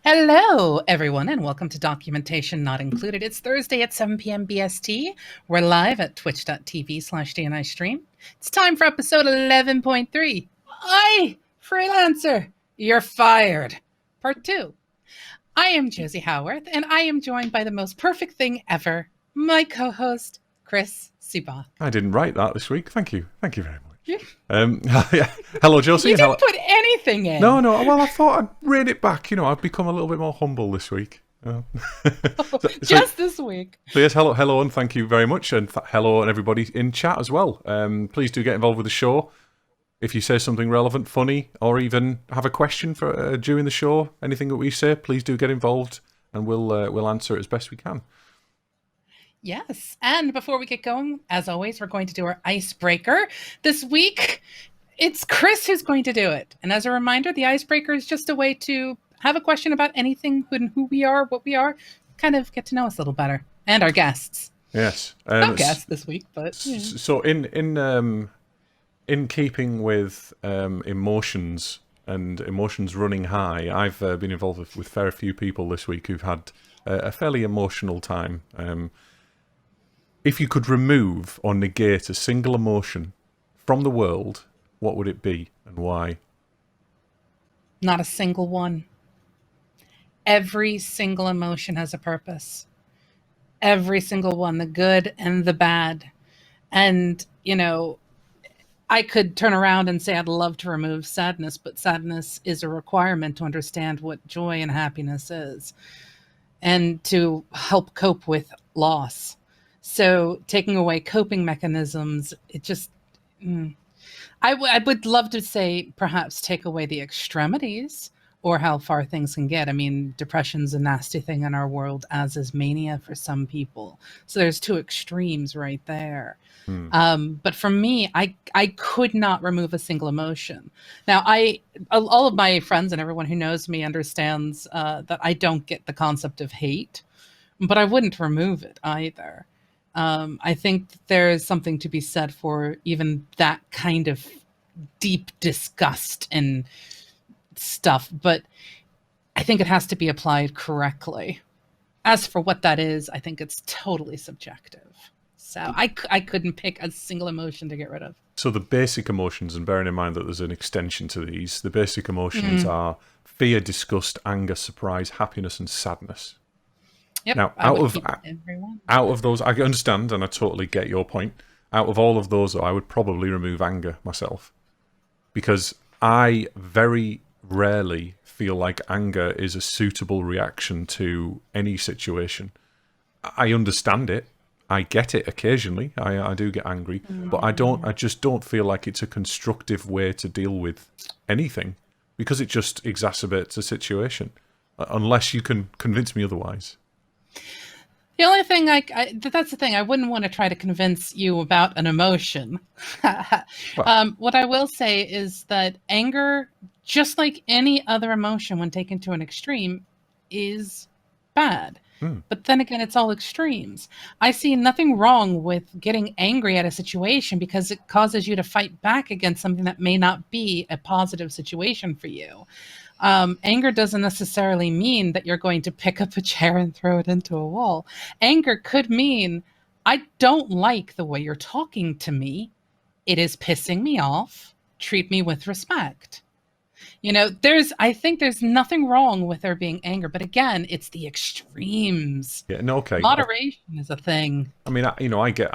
Hello, everyone, and welcome to Documentation Not Included. It's Thursday at 7 p.m. BST. We're live at twitch.tv/DNI stream. It's time for episode 11.3. Oi, Freelancer, you're fired. Part 2. I am Josey Howarth, and I am joined by the most perfect thing ever, my co-host, Chris Seabaugh. I didn't write that this week. Thank you. Thank you very much. Hello, Josey. You didn't put anything in. No. Well, I thought I'd rein it back. You know, I've become a little bit more humble this week. Just this week. So yes, hello, and thank you very much, and hello, and everybody in chat as well. Please do get involved with the show. If you say something relevant, funny, or even have a question for during the show, anything that we say, please do get involved, and we'll answer it as best we can. Yes, and before we get going, as always, we're going to do our icebreaker. This week, it's Chris who's going to do it. And as a reminder, the icebreaker is just a way to have a question about anything, who we are, what we are, kind of get to know us a little better. And our guests. Yes. No guests this week, but... Yeah. So in keeping with emotions and emotions running high, I've been involved with a fair few people this week who've had a fairly emotional time. If you could remove or negate a single emotion from the world, what would it be and why? Not a single one. Every single emotion has a purpose. Every single one, the good and the bad. And, you know, I could turn around and say I'd love to remove sadness, but sadness is a requirement to understand what joy and happiness is and to help cope with loss. So taking away coping mechanisms, it just, I would love to say perhaps take away the extremities or how far things can get. I mean, depression's a nasty thing in our world, as is mania for some people. So there's two extremes right there. But for me, I could not remove a single emotion. Now, all of my friends and everyone who knows me understands that I don't get the concept of hate, but I wouldn't remove it either. I think there is something to be said for even that kind of deep disgust and stuff, but I think it has to be applied correctly. As for what that is, I think it's totally subjective. So I couldn't pick a single emotion to get rid of. So the basic emotions, and bearing in mind that there's an extension to these, the basic emotions are fear, disgust, anger, surprise, happiness, and sadness. Yep, now, out of those, I understand, and I totally get your point. Out of all of those, I would probably remove anger myself, because I very rarely feel like anger is a suitable reaction to any situation. I understand it. I get it occasionally. I do get angry, but I just don't feel like it's a constructive way to deal with anything, because it just exacerbates the situation, unless you can convince me otherwise. The only thing that's the thing, I wouldn't want to try to convince you about an emotion. What I will say is that anger, just like any other emotion when taken to an extreme, is bad. But then again, it's all extremes. I see nothing wrong with getting angry at a situation because it causes you to fight back against something that may not be a positive situation for you. Anger doesn't necessarily mean that you're going to pick up a chair and throw it into a wall. Anger could mean, I don't like the way you're talking to me. It is pissing me off. Treat me with respect. You know, I think there's nothing wrong with there being anger, but again, it's the extremes. Yeah, no, okay. Moderation is a thing. I mean, I get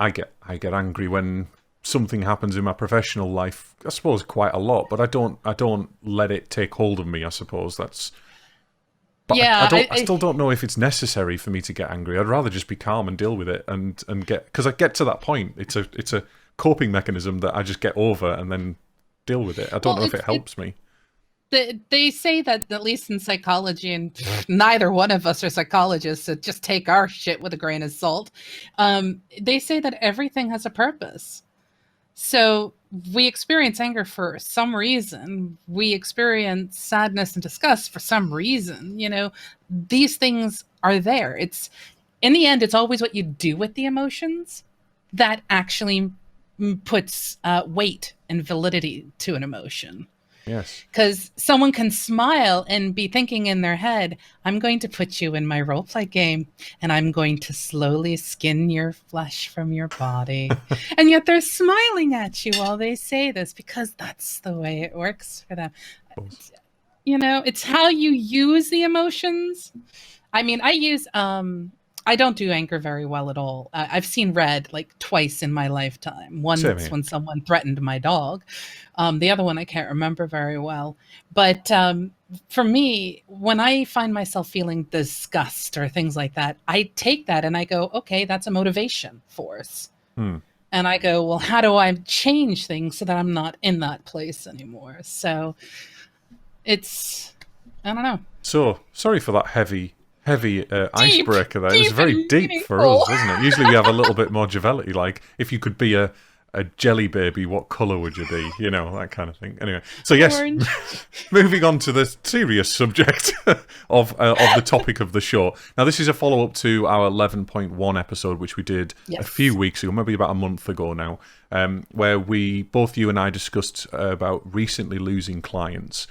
angry when something happens in my professional life. I suppose quite a lot, but I don't let it take hold of me. I suppose that's. But yeah, I still don't know if it's necessary for me to get angry. I'd rather just be calm and deal with it and get, because I get to that point. It's a coping mechanism that I just get over and then deal with it. I don't know if it helps me. They say that, at least in psychology, and neither one of us are psychologists, so just take our shit with a grain of salt. They say that everything has a purpose. So we experience anger for some reason. We experience sadness and disgust for some reason. You know, these things are there. It's, in the end, it's always what you do with the emotions that actually puts weight and validity to an emotion. Yes. Because someone can smile and be thinking in their head, I'm going to put you in my roleplay game and I'm going to slowly skin your flesh from your body. And yet they're smiling at you while they say this because that's the way it works for them. You know, it's how you use the emotions. I mean, I don't do anger very well at all. I've seen red like twice in my lifetime. Once when someone threatened my dog. The other one I can't remember very well. But for me, when I find myself feeling disgust or things like that, I take that and I go, okay, that's a motivation force. And I go, well, how do I change things so that I'm not in that place anymore? So it's, I don't know. So, sorry for that heavy icebreaker there. It was very deep for us, wasn't it? Usually we have a little bit more joviality, like, if you could be a jelly baby, what colour would you be? You know, that kind of thing. Anyway, so yes, moving on to the serious subject of the topic of the show. Now, this is a follow-up to our 11.1 episode, which we did a few weeks ago, maybe about a month ago now, where both you and I discussed about recently losing clients.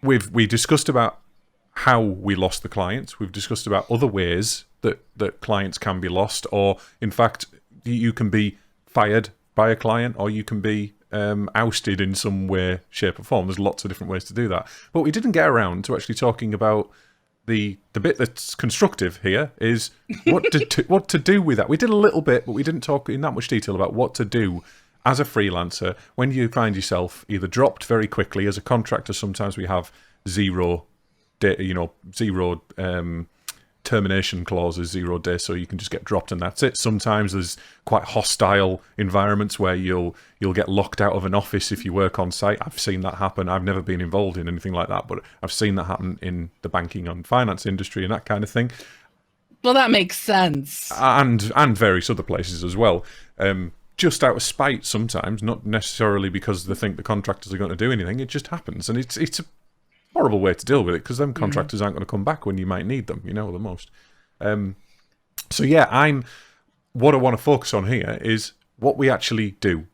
We discussed about how we lost the clients. We've discussed about other ways that clients can be lost, or in fact, you can be fired by a client, or you can be ousted in some way, shape, or form. There's lots of different ways to do that. But we didn't get around to actually talking about the bit that's constructive here is what to do with that. We did a little bit, but we didn't talk in that much detail about what to do as a freelancer when you find yourself either dropped very quickly. As a contractor, sometimes we have zero termination clauses, 0 days, so you can just get dropped and that's it. Sometimes there's quite hostile environments where you'll get locked out of an office if you work on site. I've seen that happen. I've never been involved in anything like that, but I've seen that happen in the banking and finance industry and that kind of thing. Well, that makes sense. And various other places as well. Just out of spite sometimes, not necessarily because they think the contractors are going to do anything. It just happens, and it's a horrible way to deal with it, because them contractors aren't going to come back when you might need them, the most. So yeah, what I want to focus on here is what we actually do.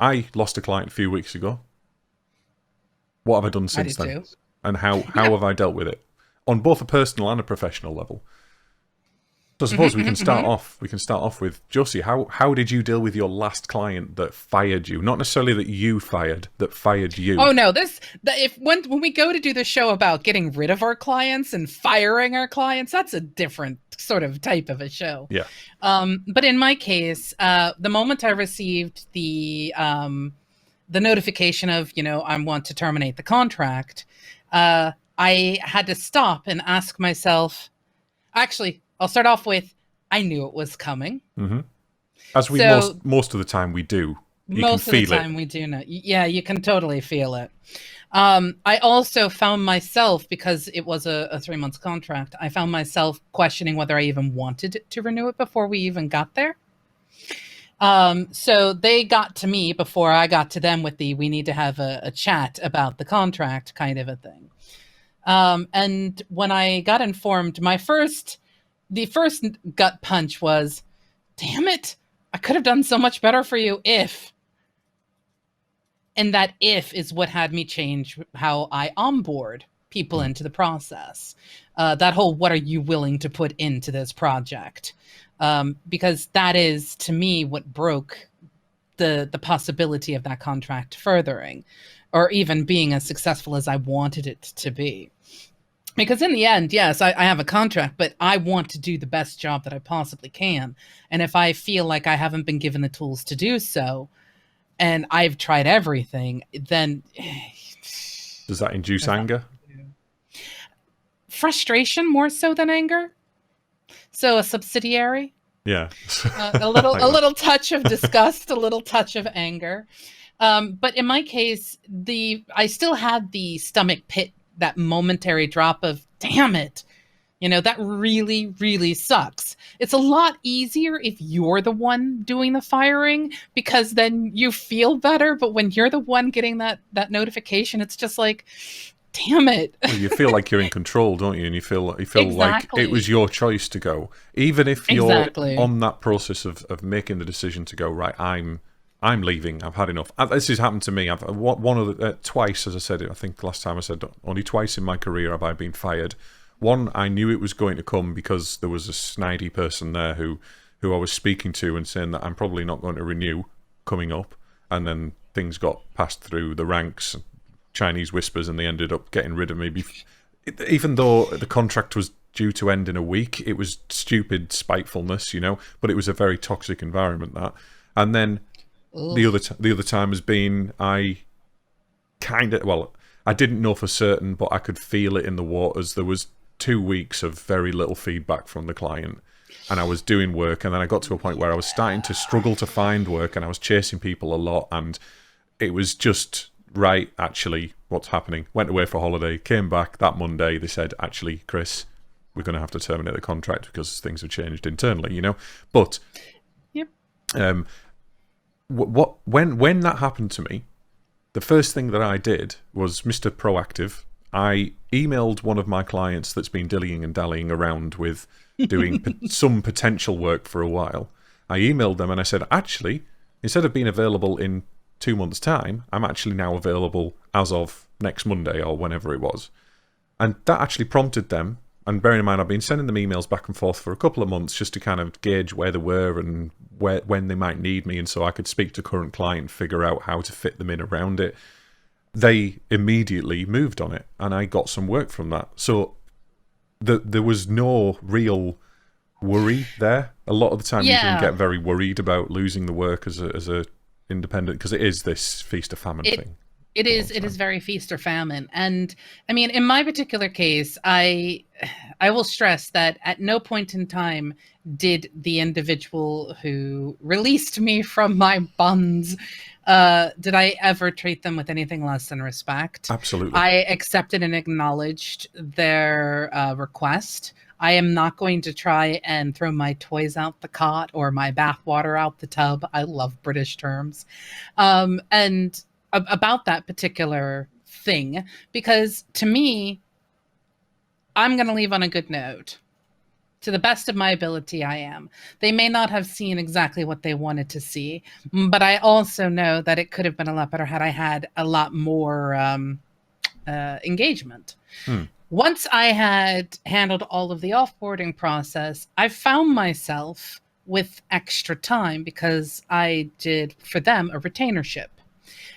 I lost a client a few weeks ago. What have I done since then? Too. And how have I dealt with it on both a personal and a professional level? So I suppose we can start off. We can start off with Josey. How did you deal with your last client that fired you? Not necessarily that you fired, that fired you. Oh no, when we go to do the show about getting rid of our clients and firing our clients, that's a different sort of type of a show. Yeah. But in my case, the moment I received the notification of I want to terminate the contract, I had to stop and ask myself. Actually, I'll start off with, I knew it was coming. Mm-hmm. As we most of the time we do. Most of the time we do know. Yeah, you can totally feel it. I also found myself, because it was a 3-month contract, I found myself questioning whether I even wanted to renew it before we even got there. So they got to me before I got to them with we need to have a chat about the contract kind of a thing. And when I got informed, the first gut punch was, damn it, I could have done so much better for you if. And that if is what had me change how I onboard people into the process. That whole, what are you willing to put into this project? Because that is, to me, what broke the possibility of that contract furthering, or even being as successful as I wanted it to be. Because in the end, yes, I have a contract, but I want to do the best job that I possibly can. And if I feel like I haven't been given the tools to do so, and I've tried everything, then... Does that induce anger? Frustration more so than anger. So a subsidiary. Yeah. A little touch of disgust, a little touch of anger. But in my case, I still had the stomach pit, that momentary drop of, damn it, that really, really sucks. It's a lot easier if you're the one doing the firing, because then you feel better. But when you're the one getting that notification, it's just like, damn it. Well, you feel like you're in control, don't you? And you feel exactly. Like it was your choice to go. Even if you're on that process of making the decision to go, right, I'm I'm leaving. I've had enough. This has happened to me. I've twice, as I said. I think last time I said only twice in my career have I been fired. One, I knew it was going to come because there was a snidey person there who I was speaking to and saying that I'm probably not going to renew coming up, and then things got passed through the ranks, Chinese whispers, and they ended up getting rid of me. Even though the contract was due to end in a week, it was stupid spitefulness, but it was a very toxic environment, that. And then the other time has been, I didn't know for certain, but I could feel it in the waters. There was 2 weeks of very little feedback from the client, and I was doing work, and then I got to a point where I was starting to struggle to find work, and I was chasing people a lot, and it was just, right, actually, what's happening? Went away for a holiday, came back that Monday, they said, actually, Chris, we're going to have to terminate the contract because things have changed internally, But yep. When that happened to me, the first thing that I did was Mr. Proactive. I emailed one of my clients that's been dillying and dallying around with doing some potential work for a while. I emailed them and I said, actually, instead of being available in 2 months' time, I'm actually now available as of next Monday or whenever it was. And that actually prompted them. And bearing in mind, I've been sending them emails back and forth for a couple of months just to kind of gauge where they were and when they might need me, and so I could speak to current client and figure out how to fit them in around it. They immediately moved on it, and I got some work from that. So there was no real worry there. A lot of the time, you can get very worried about losing the work as a independent, because it is this feast or famine thing. It is very feast or famine. And I mean, in my particular case, I will stress that at no point in time did the individual who released me from my bonds, did I ever treat them with anything less than respect. Absolutely. I accepted and acknowledged their request. I am not going to try and throw my toys out the cot or my bathwater out the tub. I love British terms. And about that particular thing, because to me, I'm going to leave on a good note. To the best of my ability, I am. They may not have seen exactly what they wanted to see, but I also know that it could have been a lot better had I had a lot more engagement. Once I had handled all of the offboarding process, I found myself with extra time because I did, for them, a retainership.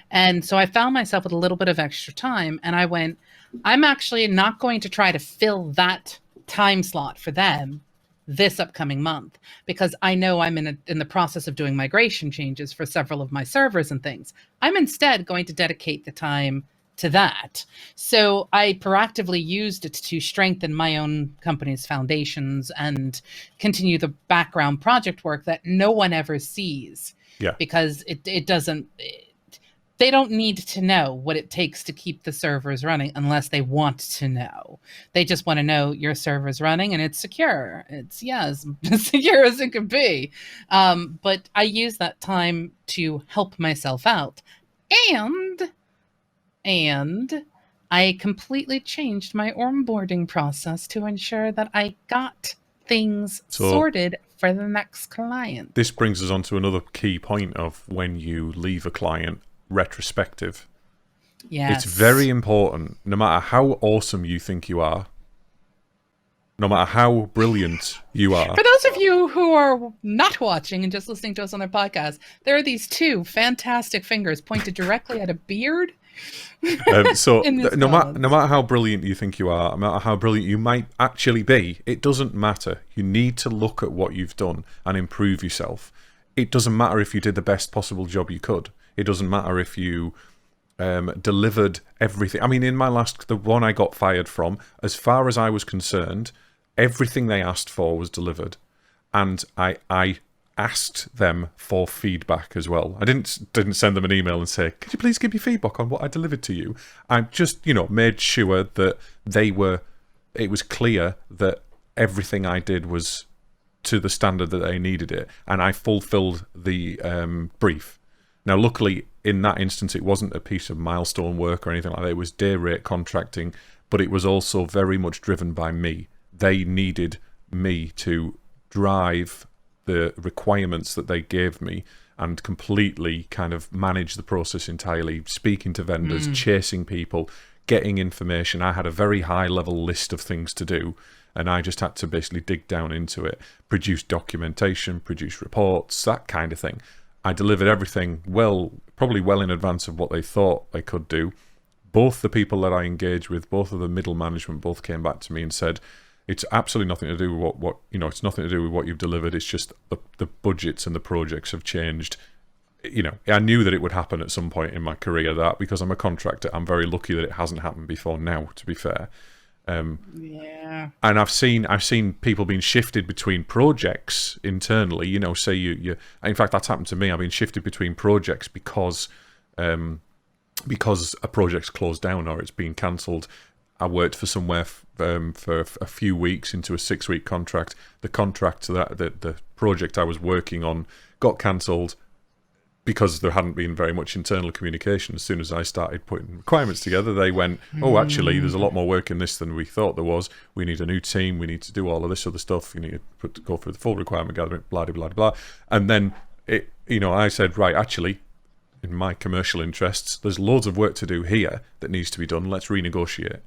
And so I found myself with a little bit of extra time, and I went, I'm actually not going to try to fill that time slot for them this upcoming month, because I know I'm in the process of doing migration changes for several of my servers and things. I'm instead going to dedicate the time to that. So I proactively used it to strengthen my own company's foundations and continue the background project work that no one ever sees. Yeah. Because it doesn't... They don't need to know what it takes to keep the servers running unless they want to know. They just want to know your server's running and it's secure. It's, as secure as it can be. But I use that time to help myself out. And I completely changed my onboarding process to ensure that I got things sorted for the next client. This brings us on to another key point of when you leave a client. Retrospective. Yes. It's very important, no matter how awesome you think you are, no matter how brilliant you are. For those of you who are not watching and just listening to us on their podcast, there are these two fantastic fingers pointed directly at a beard. So no matter how brilliant you think you are, no matter how brilliant you might actually be, it doesn't matter. You need to look at what you've done and improve yourself. It doesn't matter if you did the best possible job you could. It doesn't matter if you delivered everything. I mean, in my the one I got fired from, as far as I was concerned, everything they asked for was delivered. And I asked them for feedback as well. I didn't send them an email and say, could you please give me feedback on what I delivered to you? I just, made sure that it was clear that everything I did was to the standard that they needed it. And I fulfilled the brief. Now, luckily, in that instance, it wasn't a piece of milestone work or anything like that. It was day rate contracting, but it was also very much driven by me. They needed me to drive the requirements that they gave me and completely kind of manage the process entirely, speaking to vendors, chasing people, getting information. I had a very high level list of things to do, and I just had to basically dig down into it, produce documentation, produce reports, that kind of thing. I delivered everything probably well in advance of what they thought they could do. Both the people that I engaged with, both of the middle management, both came back to me and said, it's absolutely nothing to do with what it's nothing to do with what you've delivered. It's just the budgets and the projects have changed. I knew that it would happen at some point in my career, that because I'm a contractor, I'm very lucky that it hasn't happened before now, to be fair. Yeah. And I've seen people being shifted between projects internally. Say you. In fact, that's happened to me. I've been shifted between projects because a project's closed down or it's been cancelled. I worked for somewhere for a few weeks into a 6-week contract. The contract the project I was working on got cancelled because there hadn't been very much internal communication. As soon as I started putting requirements together, they went, oh, actually, there's a lot more work in this than we thought there was. We need a new team. We need to do all of this other stuff. You need to go through the full requirement gathering, blah, blah, blah, blah. And then, I said, right, actually, in my commercial interests, there's loads of work to do here that needs to be done. Let's renegotiate.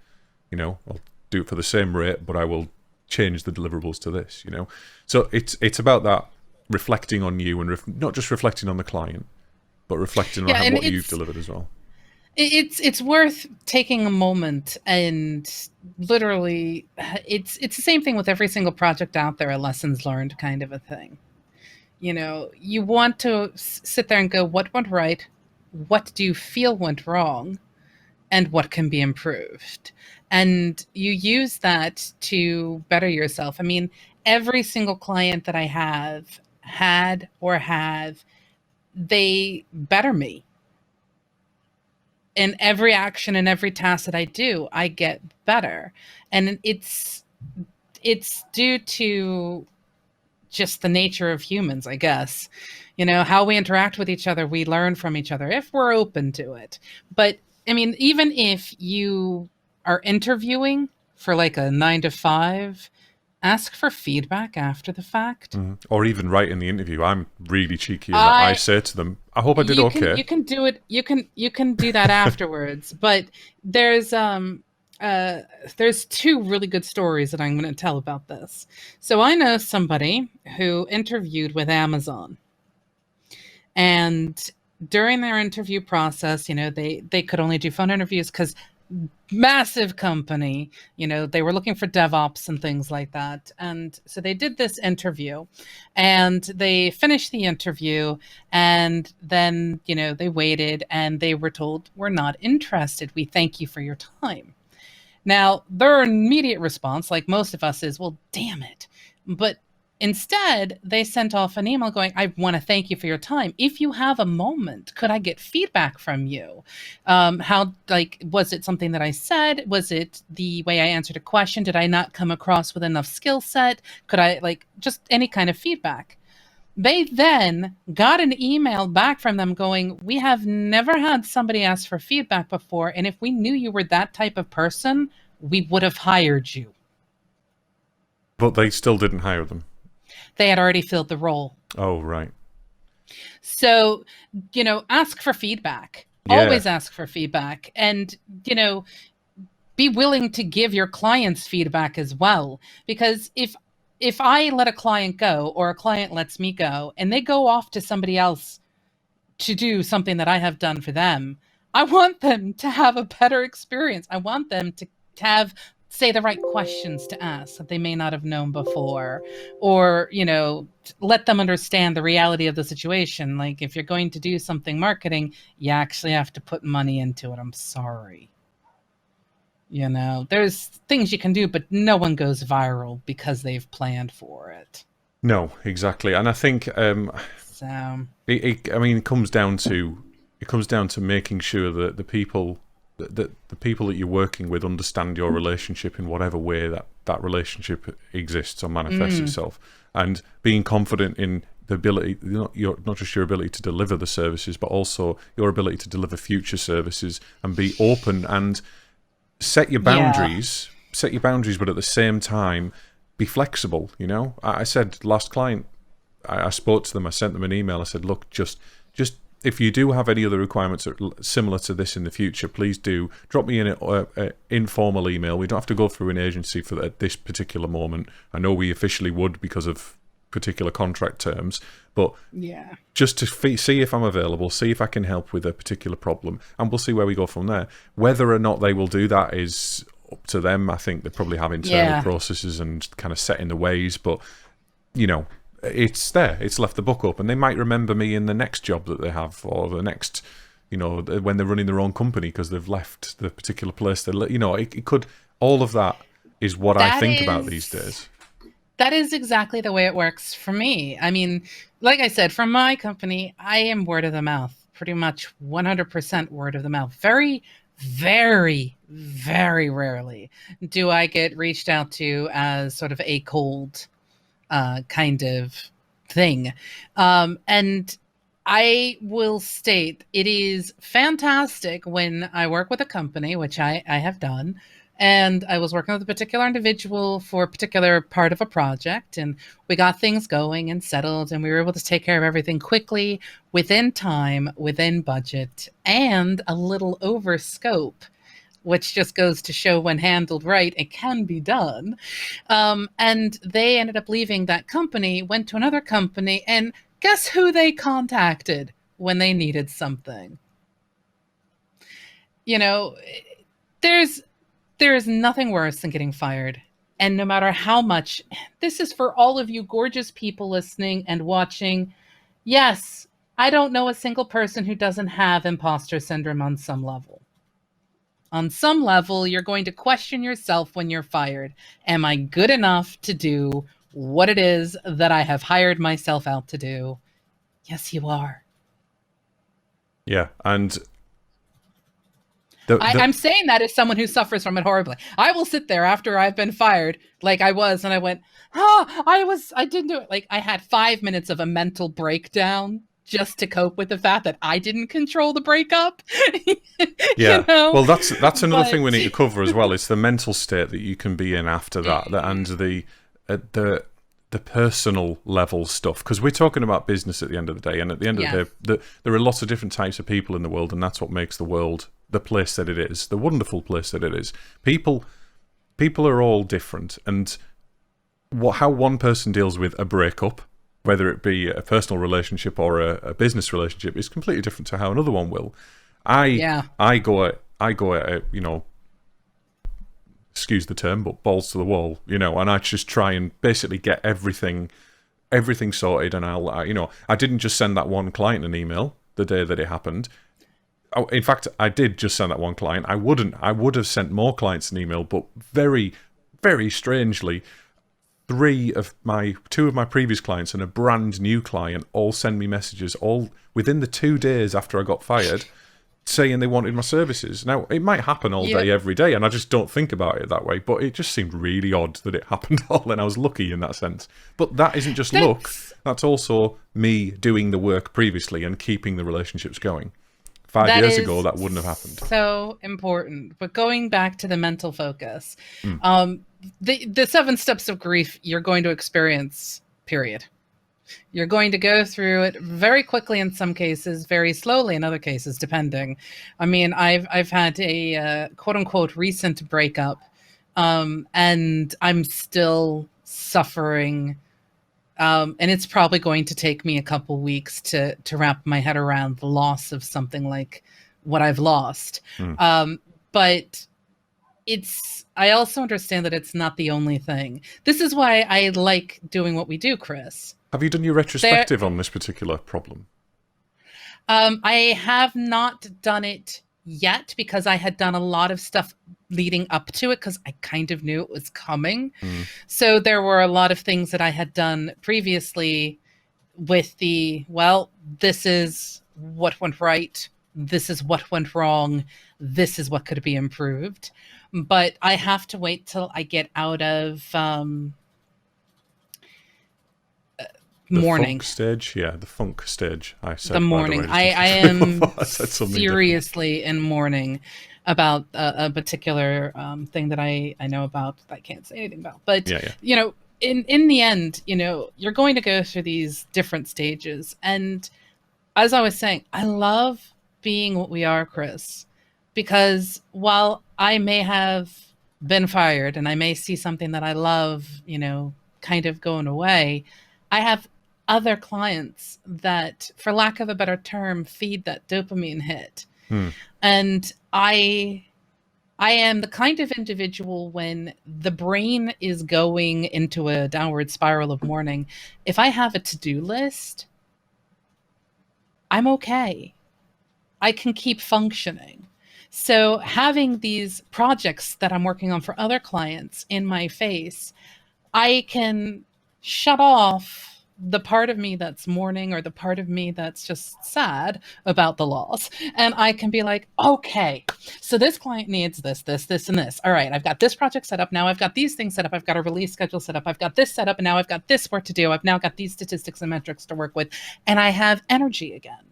I'll do it for the same rate, but I will change the deliverables to this, So it's about that, reflecting on you and not just reflecting on the client, but reflecting on what you've delivered as well. It's worth taking a moment and literally, it's the same thing with every single project out there, a lessons learned kind of a thing. You want to sit there and go, what went right? What do you feel went wrong? And what can be improved? And you use that to better yourself. I mean, every single client that I have had or have, they better me. In every action and every task that I do, I get better. And it's due to just the nature of humans, I guess. How we interact with each other, we learn from each other if we're open to it. But I mean, even if you are interviewing for like a 9 to 5, ask for feedback after the fact. Or even right in the interview. I'm really cheeky in that I say to them, I hope I did okay. You can do it. You can do that afterwards. But there's 2 really good stories that I'm going to tell about this. So I know somebody who interviewed with Amazon, and during their interview process, they could only do phone interviews because massive company, they were looking for DevOps and things like that. And so they did this interview and they finished the interview, and then, they waited and they were told, we're not interested. We thank you for your time. Now, their immediate response, like most of us, is, well, damn it. But instead, they sent off an email going, I want to thank you for your time. If you have a moment, could I get feedback from you? Was it something that I said? Was it the way I answered a question? Did I not come across with enough skill set? Could I, just any kind of feedback? They then got an email back from them going, we have never had somebody ask for feedback before, and if we knew you were that type of person, we would have hired you. But they still didn't hire them. They had already filled the role. Oh, right. So, ask for feedback. Yeah. Always ask for feedback. And, be willing to give your clients feedback as well. Because if I let a client go, or a client lets me go, and they go off to somebody else to do something that I have done for them, I want them to have a better experience. I want them to have, say, the right questions to ask that they may not have known before, or, let them understand the reality of the situation. Like, if you're going to do something marketing, you actually have to put money into it. I'm sorry. There's things you can do, but no one goes viral because they've planned for it. No, exactly. And I think it comes down to making sure that the people that you're working with understand your relationship in whatever way that relationship exists or manifests itself, and being confident in the ability, not just your ability to deliver the services, but also your ability to deliver future services, and be open and set your boundaries. Set your boundaries, but at the same time, be flexible. I said last client, I spoke to them. I sent them an email. I said, look, just if you do have any other requirements similar to this in the future, please do drop me an informal email. We don't have to go through an agency for this particular moment. I know we officially would because of particular contract terms, but yeah, just to see if I'm available, see if I can help with a particular problem, and we'll see where we go from there. Whether or not they will do that is up to them. I think they probably have internal processes and kind of set in the ways, but you know, it's there. It's left the book open. They might remember me in the next job that they have, or the next, you know, when they're running their own company because they've left the particular place. You know, it could. All of that is what I think about these days. That is exactly the way it works for me. I mean, like I said, from my company, I am word of the mouth, pretty much 100% word of the mouth. Very, very, very rarely do I get reached out to as sort of a cold kind of thing. And I will state it is fantastic when I work with a company, which I have done, and I was working with a particular individual for a particular part of a project, and we got things going and settled, and we were able to take care of everything quickly, within time, within budget, and a little over scope, which just goes to show when handled right, it can be done. And they ended up leaving that company, went to another company, and guess who they contacted when they needed something? You know, there is nothing worse than getting fired. And no matter how much, this is for all of you gorgeous people listening and watching. Yes, I don't know a single person who doesn't have imposter syndrome on some level. On some level, you're going to question yourself when you're fired. Am I good enough to do what it is that I have hired myself out to do? Yes, you are. Yeah, and I'm saying that as someone who suffers from it horribly. I will sit there after I've been fired, like I was, and I went, I didn't do it. Like I had 5 minutes of a mental breakdown just to cope with the fact that I didn't control the breakup. Yeah. You know? Well, that's another thing we need to cover as well. It's the mental state that you can be in after that, and the personal level stuff. Because we're talking about business at the end of the day, and at the end of the day, there are lots of different types of people in the world, and that's what makes the world the place that it is, the wonderful place that it is. People are all different, and how one person deals with a breakup, whether it be a personal relationship or a business relationship, is completely different to how another one will. I go at it, you know, excuse the term, but balls to the wall, you know, and I just try and basically get everything sorted. And I didn't just send that one client an email the day that it happened. Oh, in fact, I did just send that one client. I would have sent more clients an email, but very, very strangely, two of my previous clients and a brand new client all send me messages all within the 2 days after I got fired, saying they wanted my services. Now, it might happen all day, every day, and I just don't think about it that way, but it just seemed really odd that it happened all, and I was lucky in that sense. But that isn't just luck. That's also me doing the work previously and keeping the relationships going. 5 years ago, that wouldn't have happened. So important. But going back to the mental focus, the 7 steps of grief you're going to experience, period. You're going to go through it very quickly in some cases, very slowly in other cases, depending. I mean, I've had a quote unquote recent breakup, and I'm still suffering. And it's probably going to take me a couple weeks to wrap my head around the loss of something like what I've lost. But I also understand that it's not the only thing. This is why I like doing what we do, Chris. Have you done your retrospective on this particular problem? I have not done it yet because I had done a lot of stuff leading up to it because I kind of knew it was coming. So there were a lot of things that I had done previously with this is what went right. This is what went wrong. This is what could be improved. But I have to wait till I get out of mourning. Funk stage? Yeah, the funk stage. I said the mourning. I am seriously in mourning about a particular thing that I know about that I can't say anything about. But, you know, in the end, you're going to go through these different stages. And as I was saying, I love being what we are, Chris, because while I may have been fired and I may see something that I love, kind of going away, I have other clients that, for lack of a better term, feed that dopamine hit. And I am the kind of individual, when the brain is going into a downward spiral of mourning, if I have a to-do list, I'm okay. I can keep functioning. So having these projects that I'm working on for other clients in my face, I can shut off the part of me that's mourning or the part of me that's just sad about the loss. And I can be like, okay, so this client needs this, and this. All right, I've got this project set up. Now I've got these things set up. I've got a release schedule set up. I've got this set up. And now I've got this work to do. I've now got these statistics and metrics to work with. And I have energy again.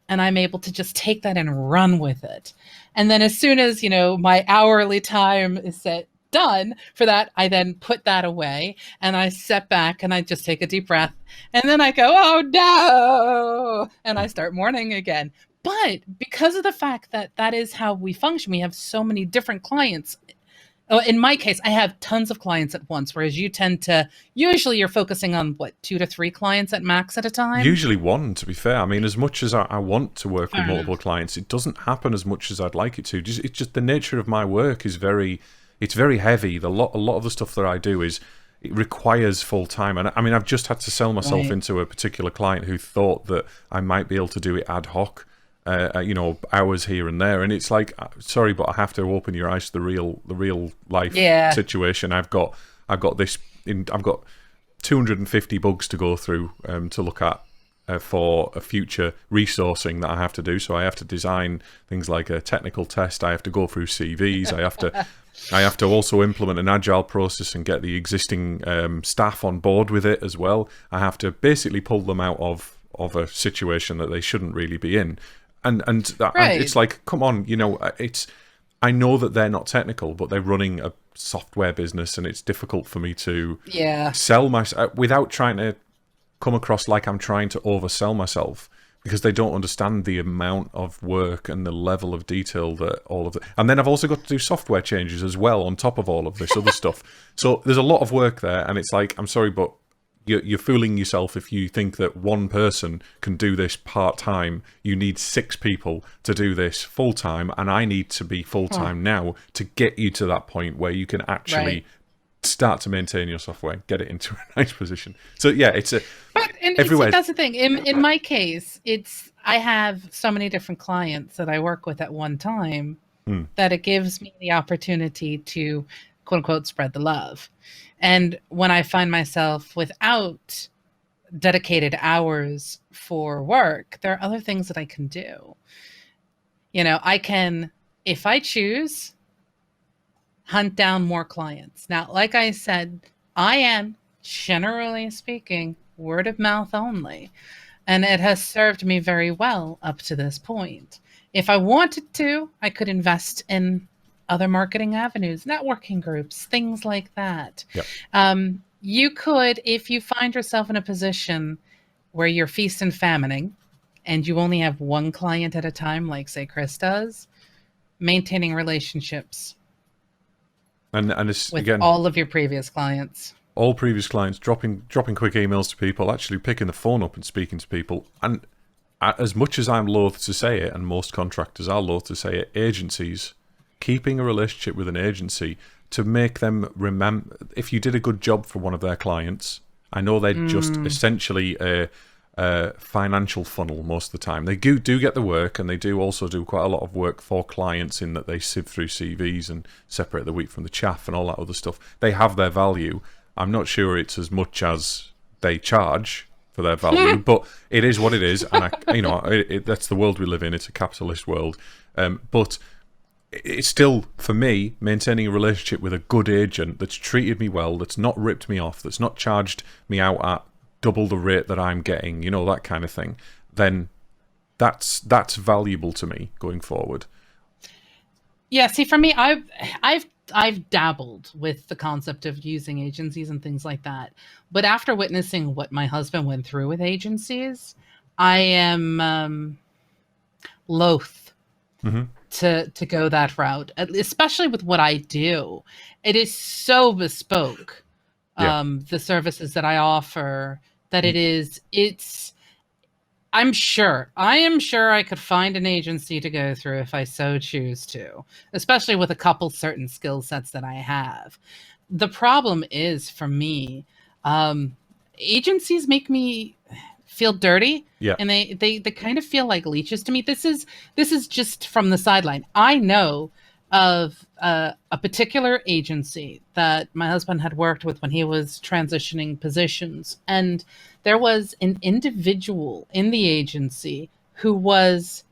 And I'm able to just take that and run with it. And then as soon as, my hourly time is done for that, I then put that away and I step back and I just take a deep breath. And then I go, oh no, and I start mourning again. But because of the fact that that is how we function, we have so many different clients. In my case, I have tons of clients at once, whereas you tend to, usually you're focusing on, 2 to 3 clients at max at a time? Usually one, to be fair. I mean, as much as I want to work with multiple clients, it doesn't happen as much as I'd like it to. It's just the nature of my work is it's very heavy. A lot of the stuff that I do it requires full time. And I mean, I've just had to sell myself into a particular client who thought that I might be able to do it ad hoc. Hours here and there, and it's like, sorry, but I have to open your eyes to the real life situation. I've got 250 bugs to go through to look at for a future resourcing that I have to do. So I have to design things like a technical test. I have to go through CVs. I have to also implement an agile process and get the existing staff on board with it as well. I have to basically pull them out of a situation that they shouldn't really be in. And it's like, come on, I know that they're not technical, but they're running a software business, and it's difficult for me to sell myself without trying to come across like I'm trying to oversell myself, because they don't understand the amount of work and the level of detail that all of it. And then I've also got to do software changes as well on top of all of this other stuff. So there's a lot of work there, and it's like, I'm sorry, but you're fooling yourself if you think that one person can do this part-time. You need 6 people to do this full-time, and I need to be full-time now to get you to that point where you can actually start to maintain your software, get it into a nice position. So yeah, everywhere. That's the thing. In my case, I have so many different clients that I work with at one time that it gives me the opportunity to, quote unquote, spread the love. And when I find myself without dedicated hours for work, there are other things that I can do. I can, if I choose, hunt down more clients. Now, like I said, I am, generally speaking, word of mouth only. And it has served me very well up to this point. If I wanted to, I could invest in other marketing avenues, networking groups, things like that. Yep. You could, if you find yourself in a position where you're feast and famining and you only have one client at a time, like say Chris does, maintaining relationships and it's, with again, all of your previous clients. All previous clients, dropping quick emails to people, actually picking the phone up and speaking to people. And as much as I'm loath to say it, and most contractors are loath to say it, agencies, keeping a relationship with an agency to make them remember, if you did a good job for one of their clients, I know they're just essentially a financial funnel most of the time. They do get the work, and they do also do quite a lot of work for clients in that they sift through CVs and separate the wheat from the chaff and all that other stuff. They have their value. I'm not sure it's as much as they charge for their value, but it is what it is, and that's the world we live in. It's a capitalist world, but it's still, for me, maintaining a relationship with a good agent that's treated me well, that's not ripped me off, that's not charged me out at double the rate that I'm getting, that kind of thing. Then that's valuable to me going forward. Yeah, see, for me, I've I've dabbled with the concept of using agencies and things like that. But after witnessing what my husband went through with agencies, I am loath to go that route, especially with what I do. It is so bespoke, the services that I offer, that I am sure I could find an agency to go through if I so choose to, especially with a couple certain skill sets that I have. The problem is, for me, agencies make me feel dirty. Yeah. And they kind of feel like leeches to me. This is just from the sideline. I know of a particular agency that my husband had worked with when he was transitioning positions. And there was an individual in the agency who was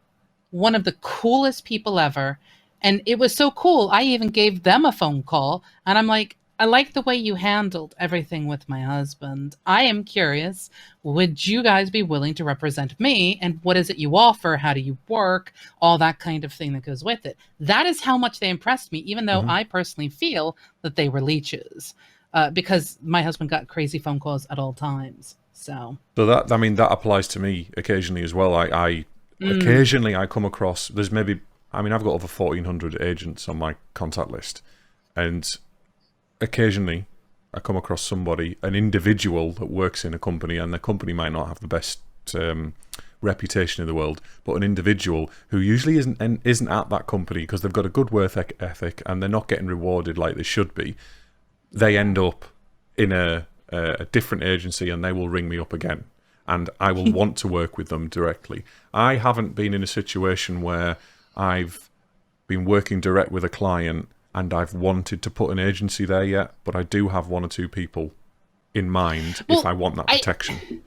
one of the coolest people ever. And it was so cool, I even gave them a phone call. And I'm like, I like the way you handled everything with my husband. I am curious, would you guys be willing to represent me? And what is it you offer? How do you work? All that kind of thing that goes with it. That is how much they impressed me, even though I personally feel that they were leeches, because my husband got crazy phone calls at all times. So that, I mean, that applies to me occasionally as well. Occasionally I come across, there's maybe, I mean, I've got over 1,400 agents on my contact list, and occasionally I come across somebody, an individual that works in a company, and the company might not have the best reputation in the world, but an individual who usually isn't at that company because they've got a good work ethic and they're not getting rewarded like they should be. They end up in a different agency and they will ring me up again, and I will want to work with them directly. I haven't been in a situation where I've been working direct with a client and I've wanted to put an agency there yet, but I do have one or two people in mind if I want that protection.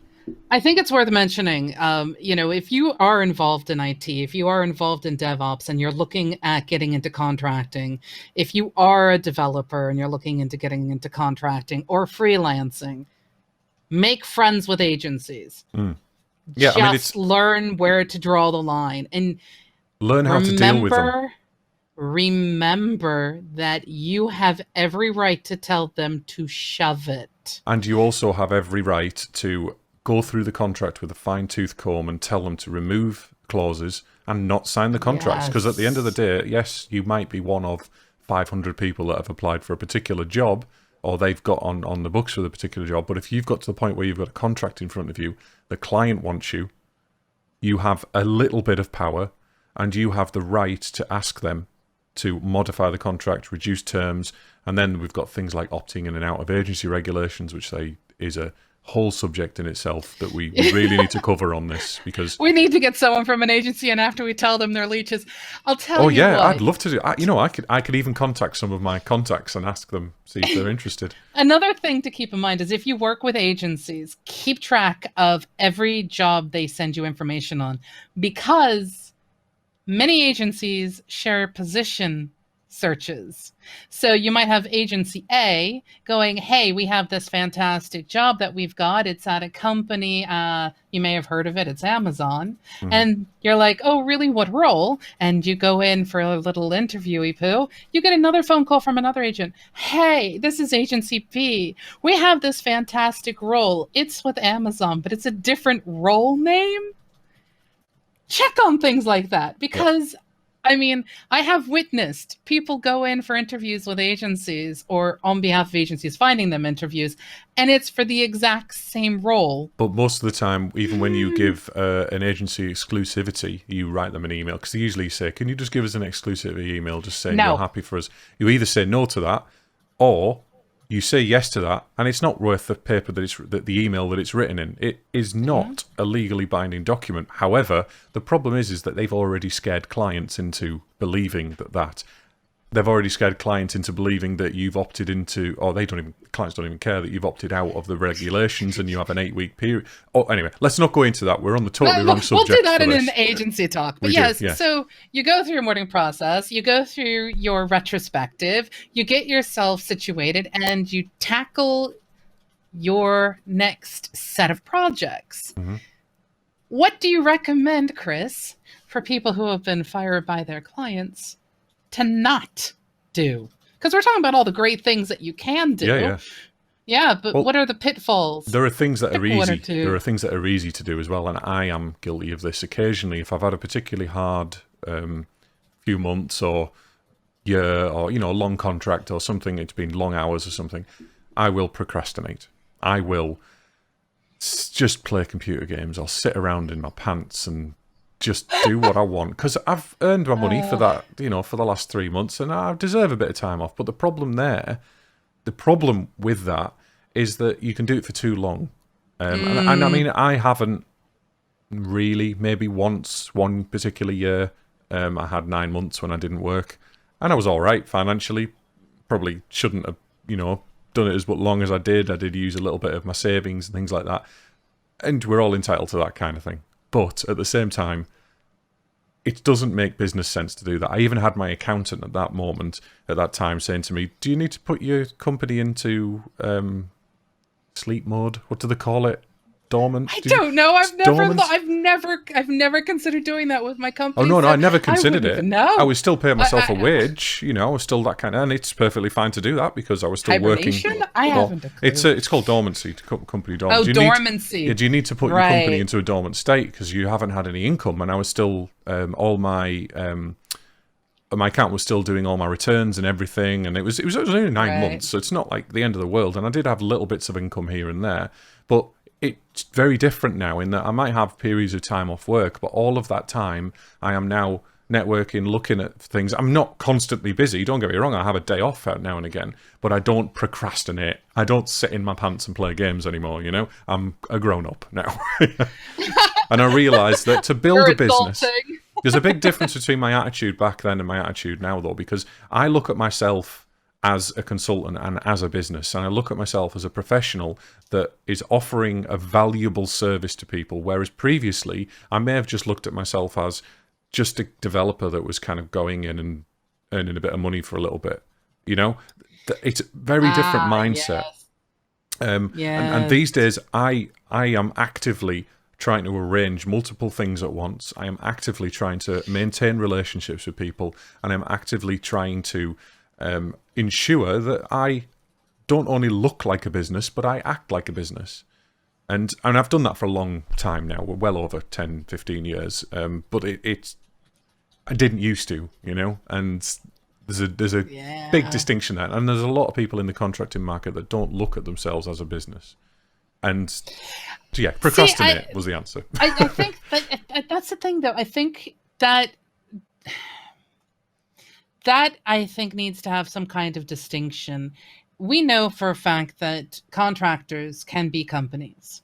I think it's worth mentioning, if you are involved in IT, if you are involved in DevOps and you're looking at getting into contracting, if you are a developer and you're looking into getting into contracting or freelancing, make friends with agencies. Yeah, just learn where to draw the line and learn how to deal with them. Remember that you have every right to tell them to shove it. And you also have every right to go through the contract with a fine-tooth comb and tell them to remove clauses and not sign the contracts. Because at the end of the day, yes, you might be one of 500 people that have applied for a particular job, or they've got on the books for the particular job. But if you've got to the point where you've got a contract in front of you, the client wants you, you have a little bit of power, and you have the right to ask them to modify the contract, reduce terms, and then we've got things like opting in and out of agency regulations, which is a whole subject in itself that we really need to cover on this, because we need to get someone from an agency, and after we tell them they're leeches, I'll tell you. Oh yeah, what. I'd love to do. I could even contact some of my contacts and ask them, see if they're interested. Another thing to keep in mind is if you work with agencies, keep track of every job they send you information on, because many agencies share position searches. So you might have agency A going, hey, we have this fantastic job that we've got. It's at a company. You may have heard of it. It's Amazon. And you're like, oh, really? What role? And you go in for a little interviewy poo. You get another phone call from another agent. Hey, this is agency B. We have this fantastic role. It's with Amazon, but it's a different role name. Check on things like that, because I mean, I have witnessed people go in for interviews with agencies or on behalf of agencies finding them interviews, and it's for the exact same role. But most of the time, even when you give an agency exclusivity, you write them an email, because they usually say, can you just give us an exclusivity email just saying you're happy for us? You either say no to that, or you say yes to that, and it's not worth the paper that the email that it's written in. It is not a legally binding document. However, the problem is that they've already scared clients into believing that they've already scared clients into believing that you've opted into, or clients don't even care that you've opted out of the regulations and you have an 8-week period. Oh, anyway, let's not go into that. We're on the totally wrong subject. We'll do that in an agency talk. But yes, so you go through your morning process, you go through your retrospective, you get yourself situated, and you tackle your next set of projects. What do you recommend, Chris, for people who have been fired by their clients to not do? Because we're talking about all the great things that you can do. Yeah. Yeah, but what are the pitfalls? There are things that are easy. There are things that are easy to do as well, and I am guilty of this occasionally. If I've had a particularly hard few months or year, or a long contract or something, it's been long hours or something, I will procrastinate. I will just play computer games. I'll sit around in my pants and just do what I want, because I've earned my money for that, for the last 3 months, and I deserve a bit of time off. But the problem with that is that you can do it for too long. And I mean, I haven't really, maybe once, one particular year, I had 9 months when I didn't work, and I was all right financially. Probably shouldn't have, done it as long as I did. I did use a little bit of my savings and things like that. And we're all entitled to that kind of thing. But at the same time, it doesn't make business sense to do that. I even had my accountant at that time saying to me, do you need to put your company into sleep mode? What do they call it? Dormant? I don't know. I've never considered doing that with my company. Oh no, I never considered it. No, I was still paying myself a wage. I was still that kind of, and it's perfectly fine to do that because I was still working. I haven't. It's called dormancy. Company dormancy. Dormancy. Do you need to put your company into a dormant state because you haven't had any income? And I was still all my account was still doing all my returns and everything, and it was only 9 months, so it's not like the end of the world. And I did have little bits of income here and there, but it's very different now in that I might have periods of time off work, but all of that time I am now networking, looking at things. I'm not constantly busy, don't get me wrong, I have a day off out now and again, but I don't procrastinate. I don't sit in my pants and play games anymore, I'm a grown-up now. And I realise that to build a business, there's a big difference between my attitude back then and my attitude now, though, because I look at myself as a consultant and as a business, and I look at myself as a professional that is offering a valuable service to people, whereas previously I may have just looked at myself as just a developer that was kind of going in and earning a bit of money for a little bit. It's a very different mindset. Yes. And these days I am actively trying to arrange multiple things at once. I am actively trying to maintain relationships with people, and I'm actively trying to ensure that I don't only look like a business, but I act like a business. And I've done that for a long time now. We're well over 10, 15 years. But I didn't used to, and there's a big distinction there. And there's a lot of people in the contracting market that don't look at themselves as a business. And so, procrastinate was the answer. I think that's the thing, though. I think that I think needs to have some kind of distinction. We know for a fact that contractors can be companies.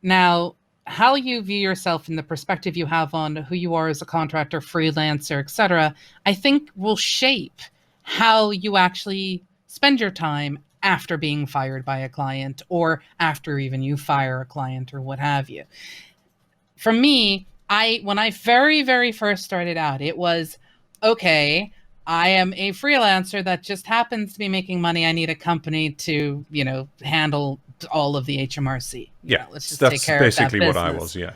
Now, how you view yourself and the perspective you have on who you are as a contractor, freelancer, etc., I think will shape how you actually spend your time after being fired by a client, or after even you fire a client, or what have you. For me, when I very, very first started out, it was, okay, I am a freelancer that just happens to be making money. I need a company to, handle all of the HMRC. Let's just take care of that business. That's basically what I was, yeah.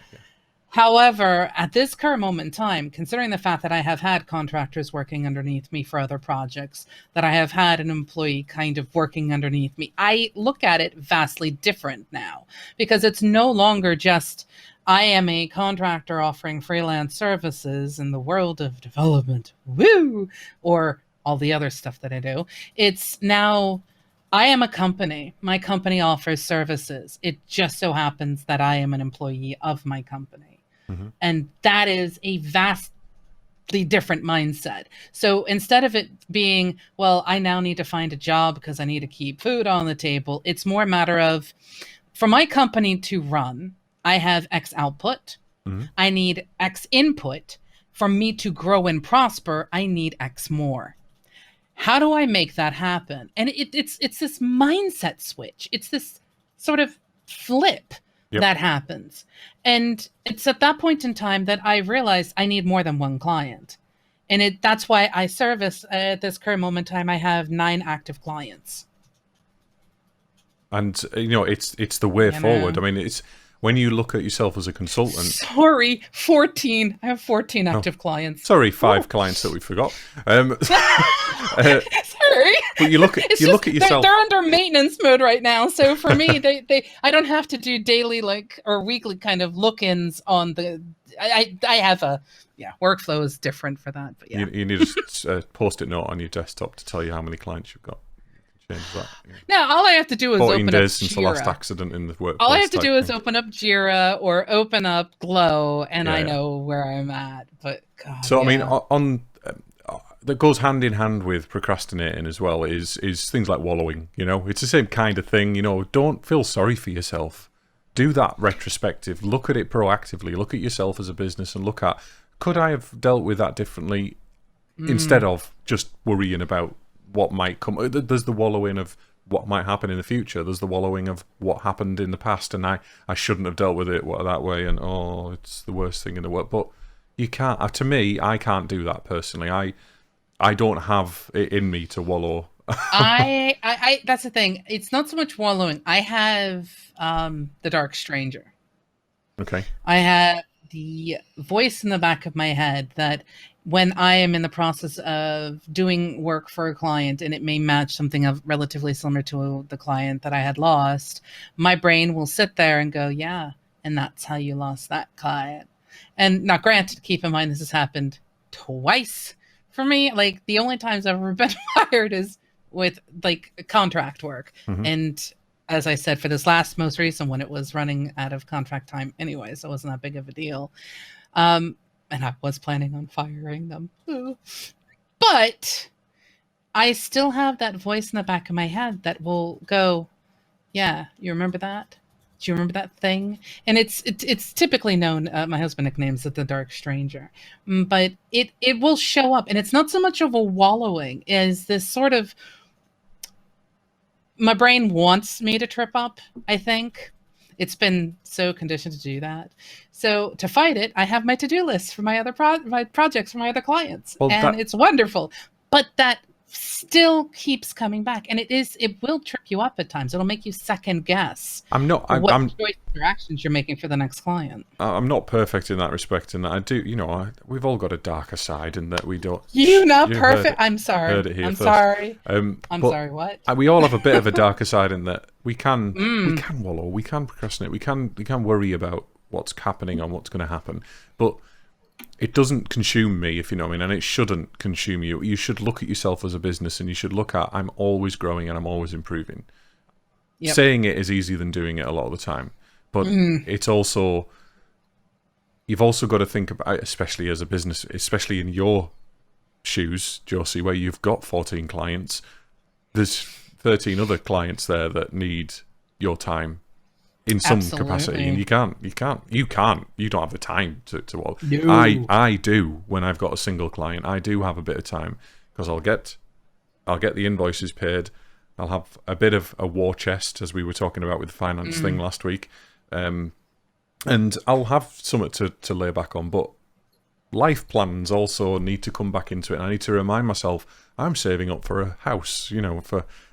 However, at this current moment in time, considering the fact that I have had contractors working underneath me for other projects, that I have had an employee kind of working underneath me, I look at it vastly different now, because it's no longer just, I am a contractor offering freelance services in the world of development, woo, or all the other stuff that I do. It's now, I am a company. My company offers services. It just so happens that I am an employee of my company. Mm-hmm. And that is a vastly different mindset. So instead of it being, well, I now need to find a job because I need to keep food on the table, it's more a matter of, for my company to run, I have X output. Mm-hmm. I need X input. For me to grow and prosper, I need X more. How do I make that happen? And it's this mindset switch. It's this sort of flip that happens. And it's at that point in time that I realized I need more than one client. And that's why I service, at this current moment in time, I have 9 active clients. And, it's the way forward. I mean, it's when you look at yourself as a consultant. Sorry, 14. I have 14 active clients. Sorry, 5 clients that we forgot. Sorry. But you look at yourself. They're under maintenance mode right now. So for me, I don't have to do daily or weekly kind of look-ins on the. I have a workflow is different for that. But you need a post-it note on your desktop to tell you how many clients you've got. Change that. Now all I have to do is 14 open days up since Jira. the last accident in the workplace. All I have to do is open up Jira or open up Glow, and I know where I'm at. But God, so I mean, that goes hand in hand with procrastinating as well. Is things like wallowing. It's the same kind of thing. Don't feel sorry for yourself. Do that retrospective. Look at it proactively. Look at yourself as a business and look at, could I have dealt with that differently instead of just worrying about what might come. There's the wallowing of what might happen in the future. There's the wallowing of what happened in the past, and I shouldn't have dealt with it that way, and it's the worst thing in the world. But you can't. To me, I can't do that personally. I don't have it in me to wallow. I that's the thing. It's not so much wallowing. I have the dark stranger. Okay. I have the voice in the back of my head that when I am in the process of doing work for a client and it may match something of relatively similar to the client that I had lost, my brain will sit there and go, yeah, and that's how you lost that client. And now granted, keep in mind, this has happened twice for me. Like the only times I've ever been fired is with like contract work. Mm-hmm. And as I said, for this most recent one, it was running out of contract time anyway, so it wasn't that big of a deal. And I was planning on firing them. But I still have that voice in the back of my head that will go, yeah, you remember that? Do you remember that thing? And it's typically known, my husband nicknames it the dark stranger. But it will show up. And it's not so much of a wallowing as this sort of, my brain wants me to trip up, I think. It's been so conditioned to do that. So to fight it, I have my to-do list for my other my projects for my other clients. Well, it's wonderful. But that still keeps coming back. And it will trip you up at times. It'll make you second guess what choices or actions you're making for the next client. I'm not perfect in that respect, and I do, we've all got a darker side in that we don't. You're not perfect. I'm sorry. Heard it here first. Sorry. I'm sorry, what? We all have a bit of a darker side in that we can wallow, we can procrastinate, we can worry about what's happening and what's going to happen. But it doesn't consume me, if you know what I mean, and it shouldn't consume you. You should look at yourself as a business, and you should look at, I'm always growing and I'm always improving. Yep. Saying it is easier than doing it a lot of the time. But it's also, you've also got to think about, especially as a business, especially in your shoes, Josey, where you've got 14 clients, there's 13 other clients there that need your time in some capacity, and you don't have the time to all. No. I do when I've got a single client. I do have a bit of time because I'll get the invoices paid. I'll have a bit of a war chest, as we were talking about with the finance thing last week, and I'll have something to lay back on. But life plans also need to come back into it. I need to remind myself I'm saving up for a house.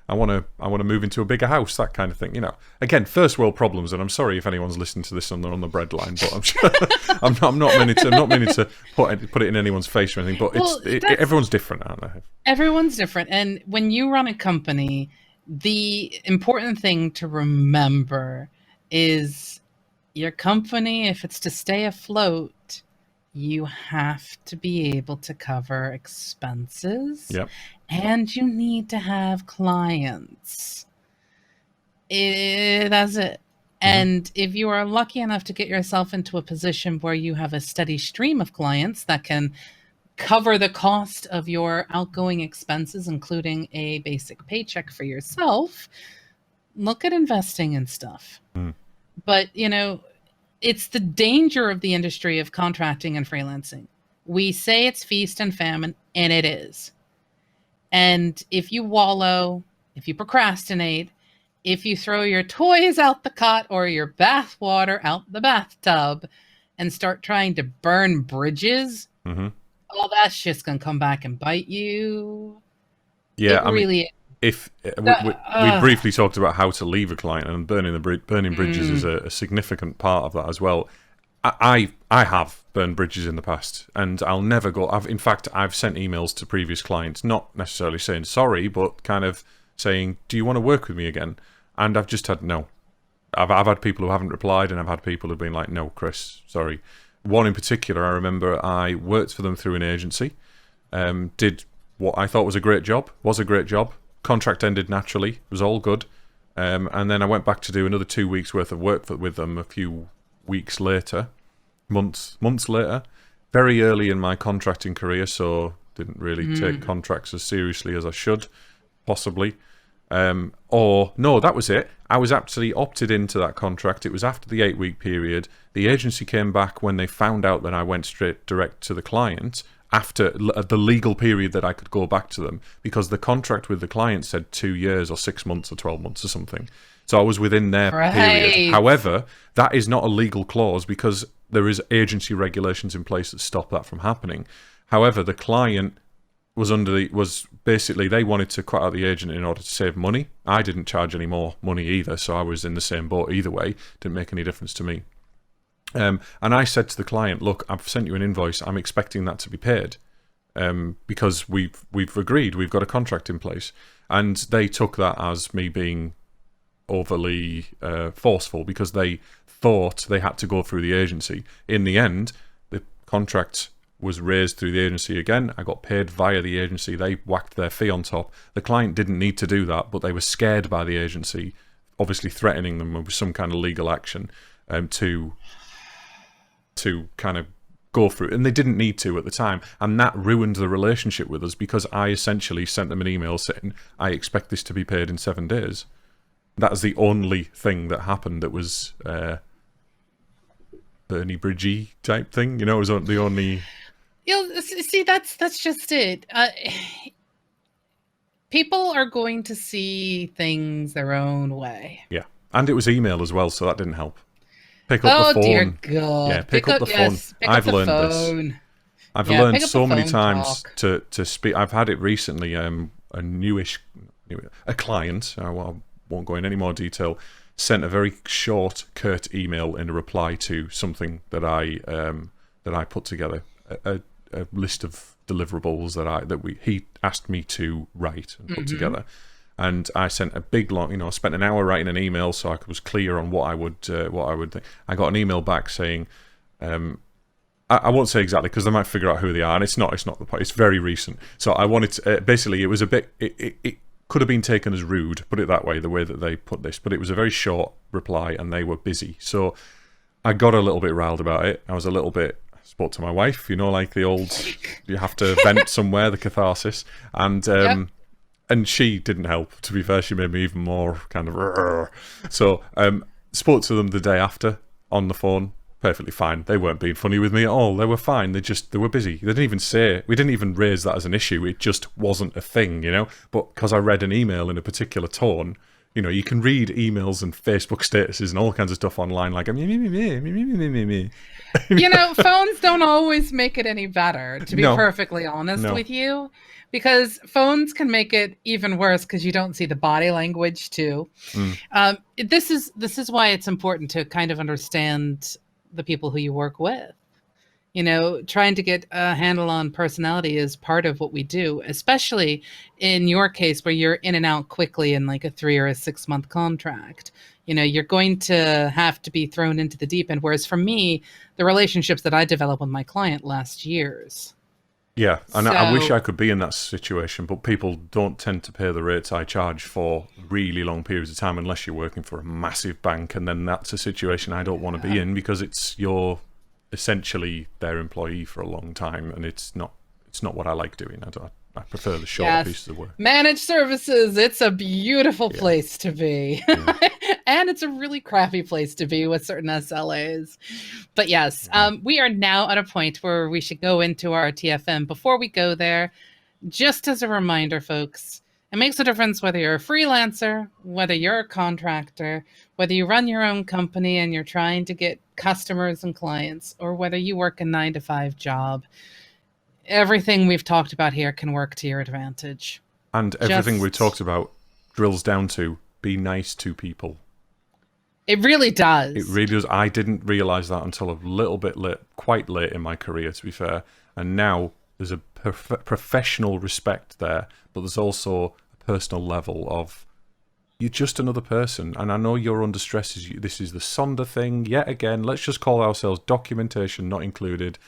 I want to move into a bigger house, that kind of thing. Again, first world problems, and I'm sorry if anyone's listening to this on the breadline, but I'm sure, I'm not meaning to put it in anyone's face or anything. But everyone's different, aren't they? Everyone's different, and when you run a company, the important thing to remember is your company, if it's to stay afloat, you have to be able to cover expenses. Yep. And you need to have clients. That's it. And if you are lucky enough to get yourself into a position where you have a steady stream of clients that can cover the cost of your outgoing expenses, including a basic paycheck for yourself, look at investing in stuff. But, it's the danger of the industry of contracting and freelancing. We say it's feast and famine, and it is. And if you wallow, if you procrastinate, if you throw your toys out the cot or your bath water out the bathtub and start trying to burn bridges, all that's just going to come back and bite you. Yeah, if we briefly talked about how to leave a client, and burning bridges is a significant part of that as well. I have burned bridges in the past, and I'll never go. In fact, I've sent emails to previous clients, not necessarily saying sorry, but kind of saying, "Do you want to work with me again?" And I've just had no. I've had people who haven't replied, and I've had people who've been like, "No, Chris, sorry." One in particular, I remember I worked for them through an agency, did what I thought was a great job. Contract ended naturally. It was all good. And then I went back to do another 2 weeks worth of work with them a few weeks later, months later, very early in my contracting career, so didn't really take contracts as seriously as I should, possibly. Or no, that was it. I was actually opted into that contract. It was after the 8-week period. The agency came back when they found out that I went straight direct to the client after the legal period that I could go back to them, because the contract with the client said 2 years or 6 months or 12 months or something. So I was within their period. However, that is not a legal clause because there is agency regulations in place that stop that from happening. However, the client was basically, they wanted to cut out the agent in order to save money. I didn't charge any more money either, so I was in the same boat either way. Didn't make any difference to me. And I said to the client, "Look, I've sent you an invoice. I'm expecting that to be paid because we've agreed. We've got a contract in place." And they took that as me being overly forceful because they thought they had to go through the agency. In the end, the contract was raised through the agency again. I got paid via the agency. They whacked their fee on top. The client didn't need to do that, but they were scared by the agency, obviously threatening them with some kind of legal action to kind of go through, and they didn't need to at the time, and that ruined the relationship with us because I essentially sent them an email saying, "I expect this to be paid in 7 days." That is the only thing that happened that was Bernie Bridgie type thing, it was the only... See, that's just it. People are going to see things their own way. Yeah, and it was email as well, so that didn't help. Pick up the phone. Dear God. Yeah, pick up the phone. I've learned this. I've learned so many times to speak. I've had it recently. A newish client. I won't go in any more detail. Sent a very short, curt email in a reply to something that I put together. A list of deliverables he asked me to write and put together. And I sent a big long, I spent an hour writing an email so I was clear on what I would think. I got an email back saying, I won't say exactly because they might figure out who they are, and it's not the point. It's very recent. So I wanted to, basically it was a bit, it could have been taken as rude, put it that way, the way that they put this, but it was a very short reply and they were busy. So I got a little bit riled about it. I was a little bit, spoke to my wife, like the old, you have to vent somewhere, the catharsis, and she didn't help, to be fair. She made me even more kind of... So, spoke to them the day after on the phone. Perfectly fine. They weren't being funny with me at all. They were fine. They were busy. They didn't even say... We didn't even raise that as an issue. It just wasn't a thing, But because I read an email in a particular tone, you can read emails and Facebook statuses and all kinds of stuff online like... Phones don't always make it any better, to be perfectly honest with you. Because phones can make it even worse because you don't see the body language too. This is why it's important to kind of understand the people who you work with. Trying to get a handle on personality is part of what we do, especially in your case where you're in and out quickly in like a 3 or a 6 month contract. You're going to have to be thrown into the deep end. Whereas for me, the relationships that I developed with my client last years. Yeah, and I wish I could be in that situation, but people don't tend to pay the rates I charge for really long periods of time unless you're working for a massive bank, and then that's a situation I don't want to be in because you're essentially their employee for a long time, and it's not what I like doing. I prefer the shorter pieces of work. Managed services, it's a beautiful place to be. Yeah. And it's a really crappy place to be with certain SLAs. But yes, we are now at a point where we should go into our TFM. Before we go there, just as a reminder, folks, it makes a difference whether you're a freelancer, whether you're a contractor, whether you run your own company and you're trying to get customers and clients, or whether you work a 9-to-5 job. Everything we've talked about here can work to your advantage. And everything we've talked about drills down to be nice to people. It really It does. really does. I didn't realize that until a little bit late, quite late in my career, to be fair. And now there's a professional respect there, but there's also a personal level of you're just another person. And I know you're under stress. This is the Sonder thing yet again. Let's just call ourselves documentation not included,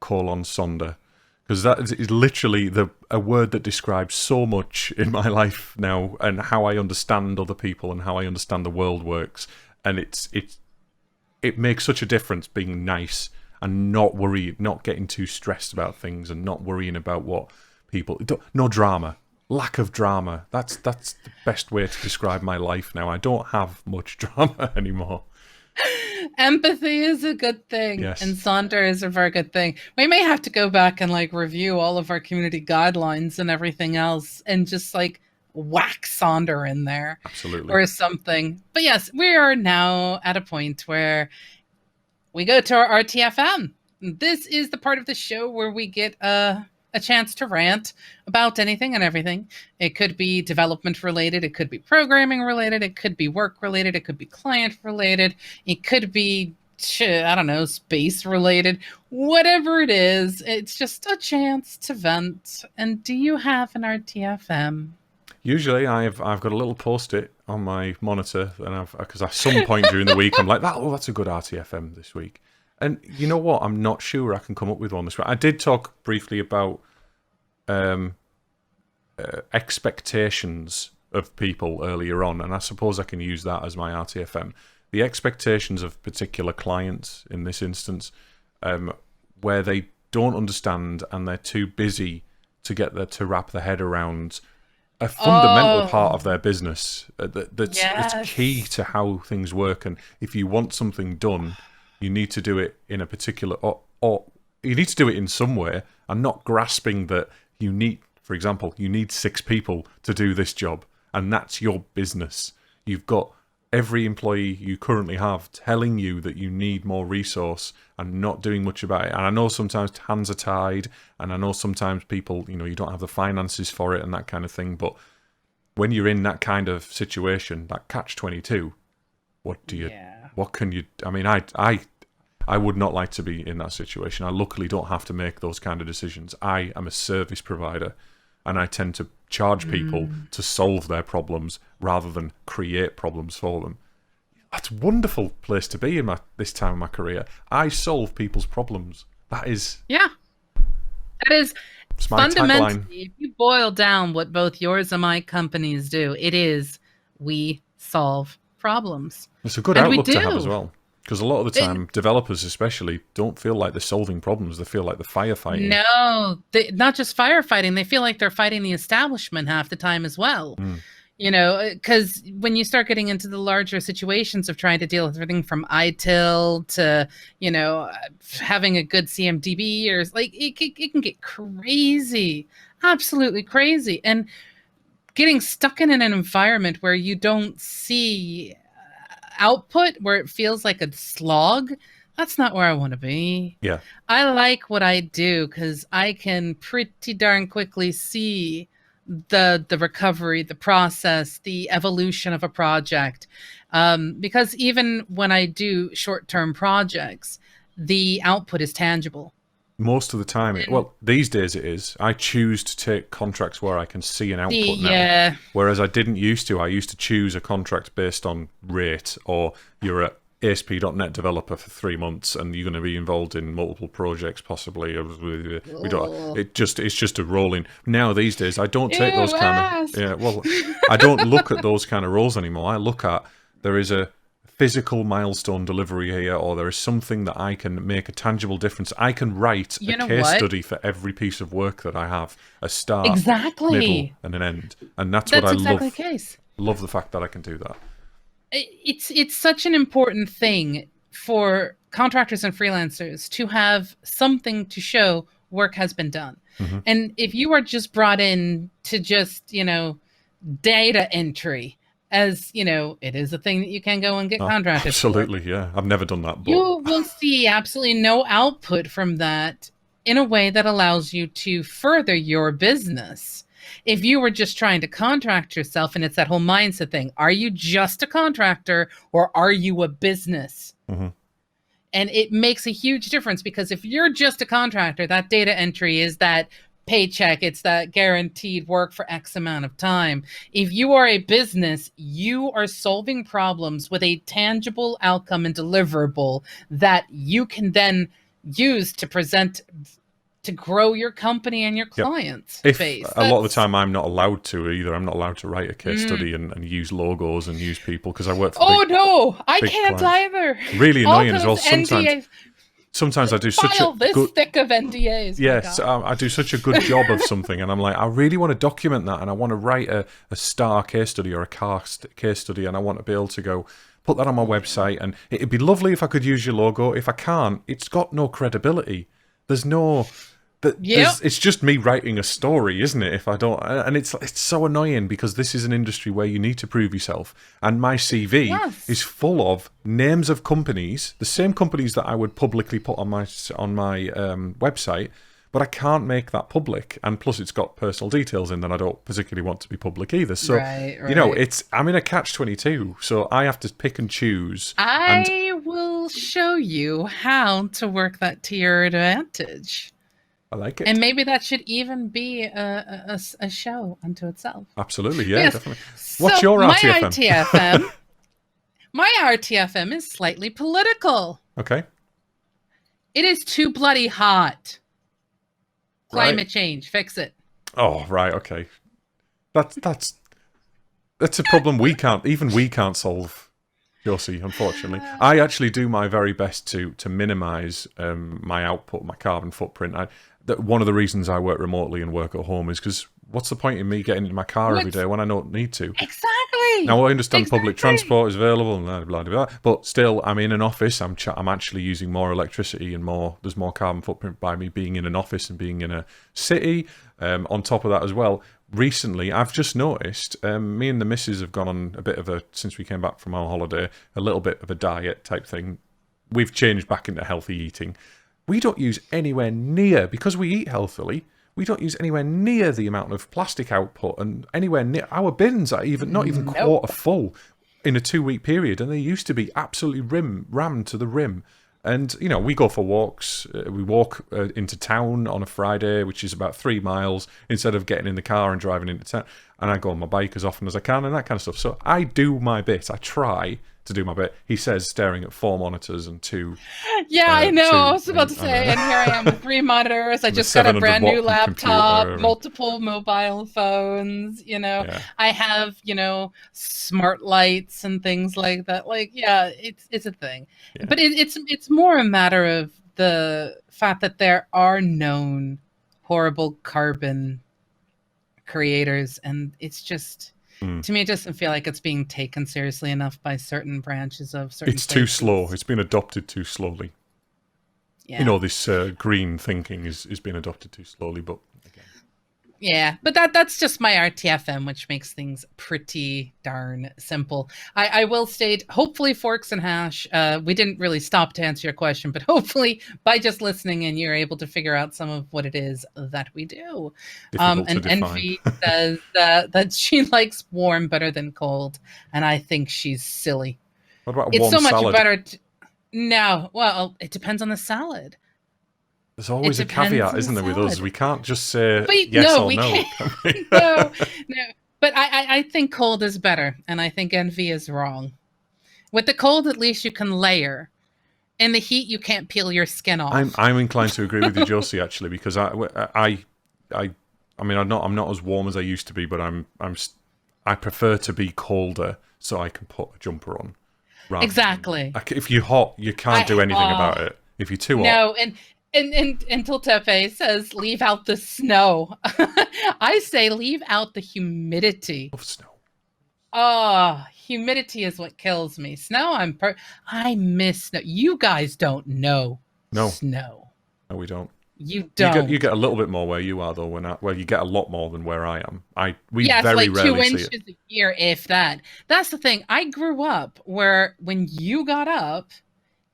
Sonder. Because that is literally a word that describes so much in my life now, and how I understand other people and how I understand the world works. And it makes such a difference being nice and not worry, not getting too stressed about things, and not worrying about what people. No drama, lack of drama. That's the best way to describe my life now. I don't have much drama anymore. Empathy is a good thing, Yes. and Sonder is a very good thing. We may have to go back and like review all of our community guidelines and everything else, and just like whack Sonder in there. Absolutely. Or something. But yes, we are now at a point where we go to our RTFM. This is the part of the show where we get a chance to rant about anything and everything. It could be development related, it could be programming related, it could be work related, it could be client related, it could be, I don't know, space related. Whatever it is, it's just a chance to vent. And do you have an RTFM? Usually, I've got a little post-it on my monitor, and because at some point during the week I'm like, that's a good RTFM this week. And you know what? I'm not sure I can come up with one this week. I did talk briefly about expectations of people earlier on, and I suppose I can use that as my RTFM. The expectations of particular clients in this instance, where they don't understand and they're too busy to wrap their head around a fundamental part of their business that's it's key to how things work. And if you want something done, you need to do it in a particular, or you need to do it in some way, and not grasping that you need, for example, you need 6 people to do this job, and that's your business. You've got every employee you currently have telling you that you need more resource and not doing much about it. And I know sometimes hands are tied, and I know sometimes people, you don't have the finances for it and that kind of thing. But when you're in that kind of situation, that catch-22, what can you? I mean, I would not like to be in that situation. I luckily don't have to make those kind of decisions. I am a service provider, and I tend to charge people to solve their problems rather than create problems for them. That's a wonderful place to be in this time of my career. I solve people's problems. That is... Yeah. That is fundamentally, if you boil down what both yours and my companies do, it is we solve problems. It's a good outlook to have as well. Because a lot of the time, developers especially don't feel like they're solving problems. They feel like they're firefighting. No, not just firefighting. They feel like they're fighting the establishment half the time as well. Because when you start getting into the larger situations of trying to deal with everything from ITIL to, having a good CMDB, or like it can get crazy, absolutely crazy. And getting stuck in an environment where you don't see output, where it feels like a slog, that's not where I want to be. Yeah. I like what I do because I can pretty darn quickly see the recovery, the process, the evolution of a project. Because even when I do short-term projects, the output is tangible. Most of the time, these days it is. I choose to take contracts where I can see an output now. Yeah. Whereas I didn't used to. I used to choose a contract based on rate, or you're a ASP.NET developer for 3 months and you're going to be involved in multiple projects possibly. It's just a rolling. Now these days I don't take those kind of I don't look at those kind of roles anymore. I look at, there is a physical milestone delivery here, or there is something that I can make a tangible difference. I can write a case study for every piece of work that I have, a start, middle, and an end. And that's what I exactly love. The case. Love the fact that I can do that. It's such an important thing for contractors and freelancers to have something to show work has been done. Mm-hmm. And if you are just brought in to just, data entry, as it is a thing that you can go and get contracted absolutely for. Yeah, I've never done that, but you will see absolutely no output from that in a way that allows you to further your business. If you were just trying to contract yourself, and it's that whole mindset thing, are you just a contractor or are you a business? Mm-hmm. And it makes a huge difference, because if you're just a contractor, that data entry is that paycheck, it's that guaranteed work for X amount of time. If you are a business, you are solving problems with a tangible outcome and deliverable that you can then use to present, to grow your company and your clients base. A lot of the time I'm not allowed to either. I'm not allowed to write a case study and use logos and use people, because I work for I can't clients. either. Really annoying as well. NDAs. Sometimes I do such a this thick of NDAs. Yes, I do such a good job of something, and I'm like, I really want to document that, and I want to write a star case study or a car case study, and I want to be able to go put that on my website, and it'd be lovely if I could use your logo. If I can't, it's got no credibility. There's no... It's just me writing a story, isn't it? If I don't, and it's so annoying, because this is an industry where you need to prove yourself, and my CV is full of names of companies, the same companies that I would publicly put on my website, but I can't make that public, and plus it's got personal details in that I don't particularly want to be public either. So you know, I'm in a catch-22, so I have to pick and choose. I will show you how to work that to your advantage. I like it. And maybe that should even be a show unto itself. Absolutely, yeah, definitely. What's your RTFM? My RTFM is slightly political. Okay. It is too bloody hot. Climate change, fix it. Oh, right, okay. That's a problem we can't solve, Josey, unfortunately. I actually do my very best to minimise my output, my carbon footprint. One of the reasons I work remotely and work at home is because what's the point in me getting in my car every day when I don't need to? Exactly. Now, I understand public transport is available and blah, blah, blah, but still, I'm in an office. I'm actually using more electricity and there's more carbon footprint by me being in an office and being in a city. On top of that as well, recently, I've just noticed, me and the missus have gone on a bit of since we came back from our holiday, a little bit of a diet type thing. We've changed back into healthy eating. We don't use anywhere near, because we eat healthily, we don't use anywhere near the amount of plastic output, and anywhere near our bins are not even quarter full in a 2-week period, and they used to be absolutely rammed to the rim. And, you know, we go for walks. We walk into town on a Friday, which is about 3 miles, instead of getting in the car and driving into town. And I go on my bike as often as I can and that kind of stuff. So I do my bit. I try to do my bit. He says, staring at 4 monitors and 2... Yeah, I know. I was about to say, and here I am with 3 monitors. I just got a brand new laptop, multiple mobile phones, you know. Yeah. I have, you know, smart lights and things like that. Like, yeah, it's a thing. Yeah. But it's more a matter of the fact that there are known horrible carbon creators, and it's just... To me, it doesn't feel like it's being taken seriously enough by certain branches of certain It's too slow. It's been adopted too slowly. Yeah. You know, this green thinking is being adopted too slowly, but again. Yeah, but that's just my RTFM, which makes things pretty darn simple. I will state, hopefully Forks and Hash, we didn't really stop to answer your question, but hopefully by just listening in, you're able to figure out some of what it is that we do. And Envy says that she likes warm better than cold, and I think she's silly. What about it's warm so much salad? Better. No, well, it depends on the salad. There's always a caveat, isn't there, with us? We can't just say yes or no. No. But I think cold is better, and I think Envy is wrong. With the cold, at least you can layer. In the heat, you can't peel your skin off. I'm inclined to agree with you, Josey, actually, because I mean, I'm not as warm as I used to be, but I prefer to be colder so I can put a jumper on. Exactly. If you're hot, you can't do anything about it. If you're too hot. No, and until Tepe says, leave out the snow. I say leave out the humidity. Of snow. Oh, humidity is what kills me. Snow, I miss snow. You guys don't know snow. No, we don't. You don't. You get a little bit more where you are, though. Well, you get a lot more than where I am. We very like rarely 2 inches a year, if that. That's the thing. I grew up where when you got up,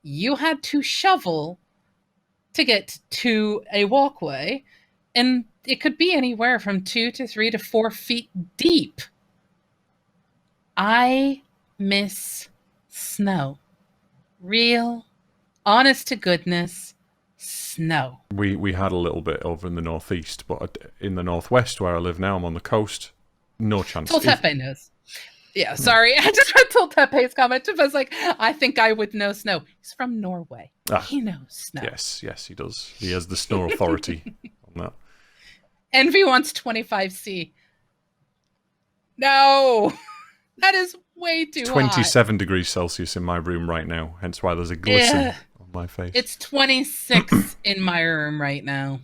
you had to shovel to get to a walkway, and it could be anywhere from 2 to 3 to 4 feet deep. I miss snow. Real, honest to goodness snow. We had a little bit over in the northeast, but in the northwest where I live now, I'm on the coast. No chance. Toltepe knows. Yeah, sorry. I just read Toltepe's comment. I was like, I think I would know snow. He's from Norway. He knows snow. Yes, he does. He has the snow authority on that. Envy wants 25C. No, that is way too 27 degrees Celsius in my room right now, hence why there's a glisten on my face. It's 26 in my room right now.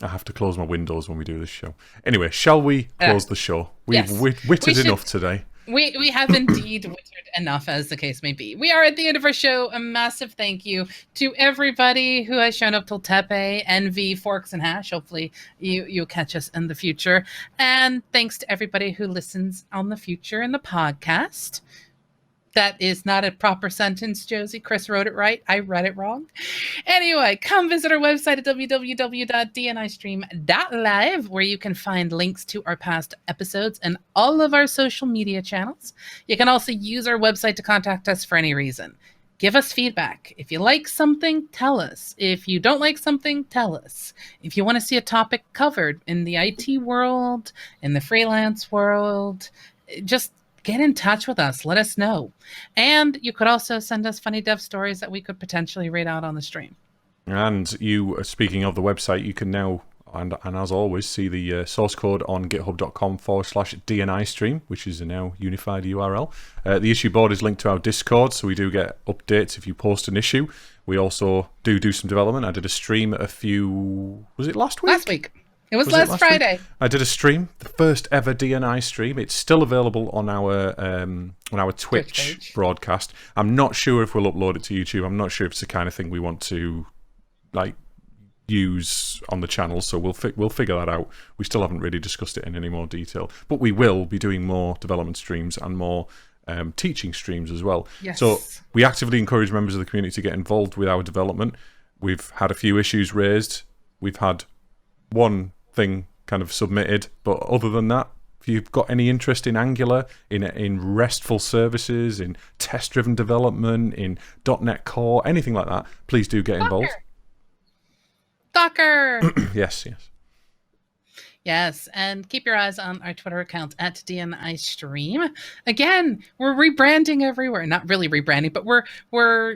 I have to close my windows when we do this show. Anyway, shall we close the show? We've witted enough today. We have indeed wittered enough, as the case may be. We are at the end of our show. A massive thank you to everybody who has shown up till Tepe, Envy, Forks, and Hash. Hopefully you'll catch us in the future. And thanks to everybody who listens on the future in the podcast. That is not a proper sentence, Josey. Chris wrote it right. I read it wrong. Anyway, come visit our website at www.dnistream.live, where you can find links to our past episodes and all of our social media channels. You can also use our website to contact us for any reason. Give us feedback. If you like something, tell us. If you don't like something, tell us. If you want to see a topic covered in the IT world, in the freelance world, just get in touch with us. Let us know. And you could also send us funny dev stories that we could potentially read out on the stream. And you, speaking of the website, you can now, and as always, see the source code on github.com/DNI stream, which is a now unified URL. The issue board is linked to our Discord, so we do get updates if you post an issue. We also do some development. I did a stream was it last week? Last week. It was last Friday. Week? I did a stream, the first ever DNI stream. It's still available on our Twitch broadcast. I'm not sure if we'll upload it to YouTube. I'm not sure if it's the kind of thing we want to use on the channel. So we'll figure that out. We still haven't really discussed it in any more detail, but we will be doing more development streams and more teaching streams as well. Yes. So we actively encourage members of the community to get involved with our development. We've had a few issues raised. We've had one thing kind of submitted, but other than that, if you've got any interest in Angular, in RESTful services, in test-driven development, in .NET Core, anything like that, please do get involved. Docker! Yes, and keep your eyes on our Twitter account at DNI Stream. Again, we're rebranding everywhere. Not really rebranding, but we're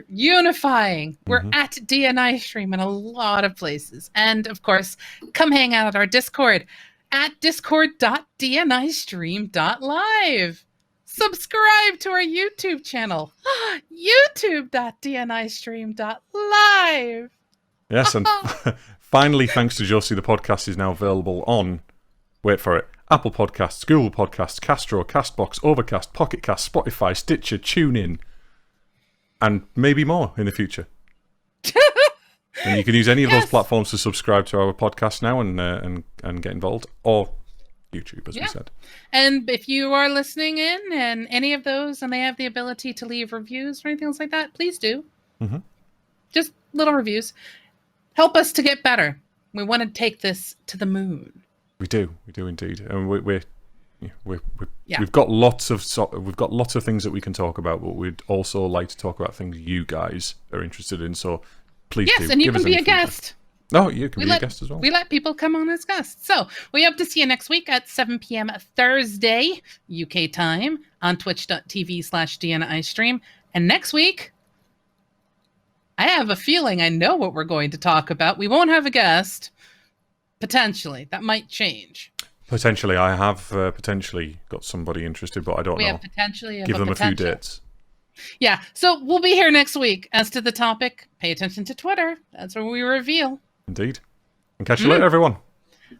unifying. We're at DNI Stream in a lot of places. And of course, come hang out at our Discord at discord.dnistream.live. Subscribe to our YouTube channel, youtube.dnistream.live. Yes, and finally, thanks to Josey, the podcast is now available on, wait for it, Apple Podcasts, Google Podcasts, Castro, Castbox, Overcast, Pocket Cast, Spotify, Stitcher, TuneIn, and maybe more in the future. And you can use any of those platforms to subscribe to our podcast now and get involved, or YouTube, as we said. And if you are listening in and any of those, and they have the ability to leave reviews or anything else like that, please do. Just little reviews. Help us to get better. We want to take this to the moon. We do indeed, and we've got lots of things that we can talk about, but we'd also like to talk about things you guys are interested in. So please do. Yes, and you can be a guest. No, you can be a guest as well. We let people come on as guests. So we hope to see you next week at 7 p.m. Thursday UK time on twitch.tv/DNI stream. And next week, I have a feeling I know what we're going to talk about. We won't have a guest. Potentially. That might change. Potentially. I have potentially got somebody interested, but I don't know. Have potentially. Give them a few dates. Yeah. So we'll be here next week. As to the topic, pay attention to Twitter. That's where we reveal. Indeed. And catch you later, everyone.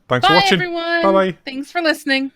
Thanks for watching. Bye, everyone. Bye-bye. Thanks for listening.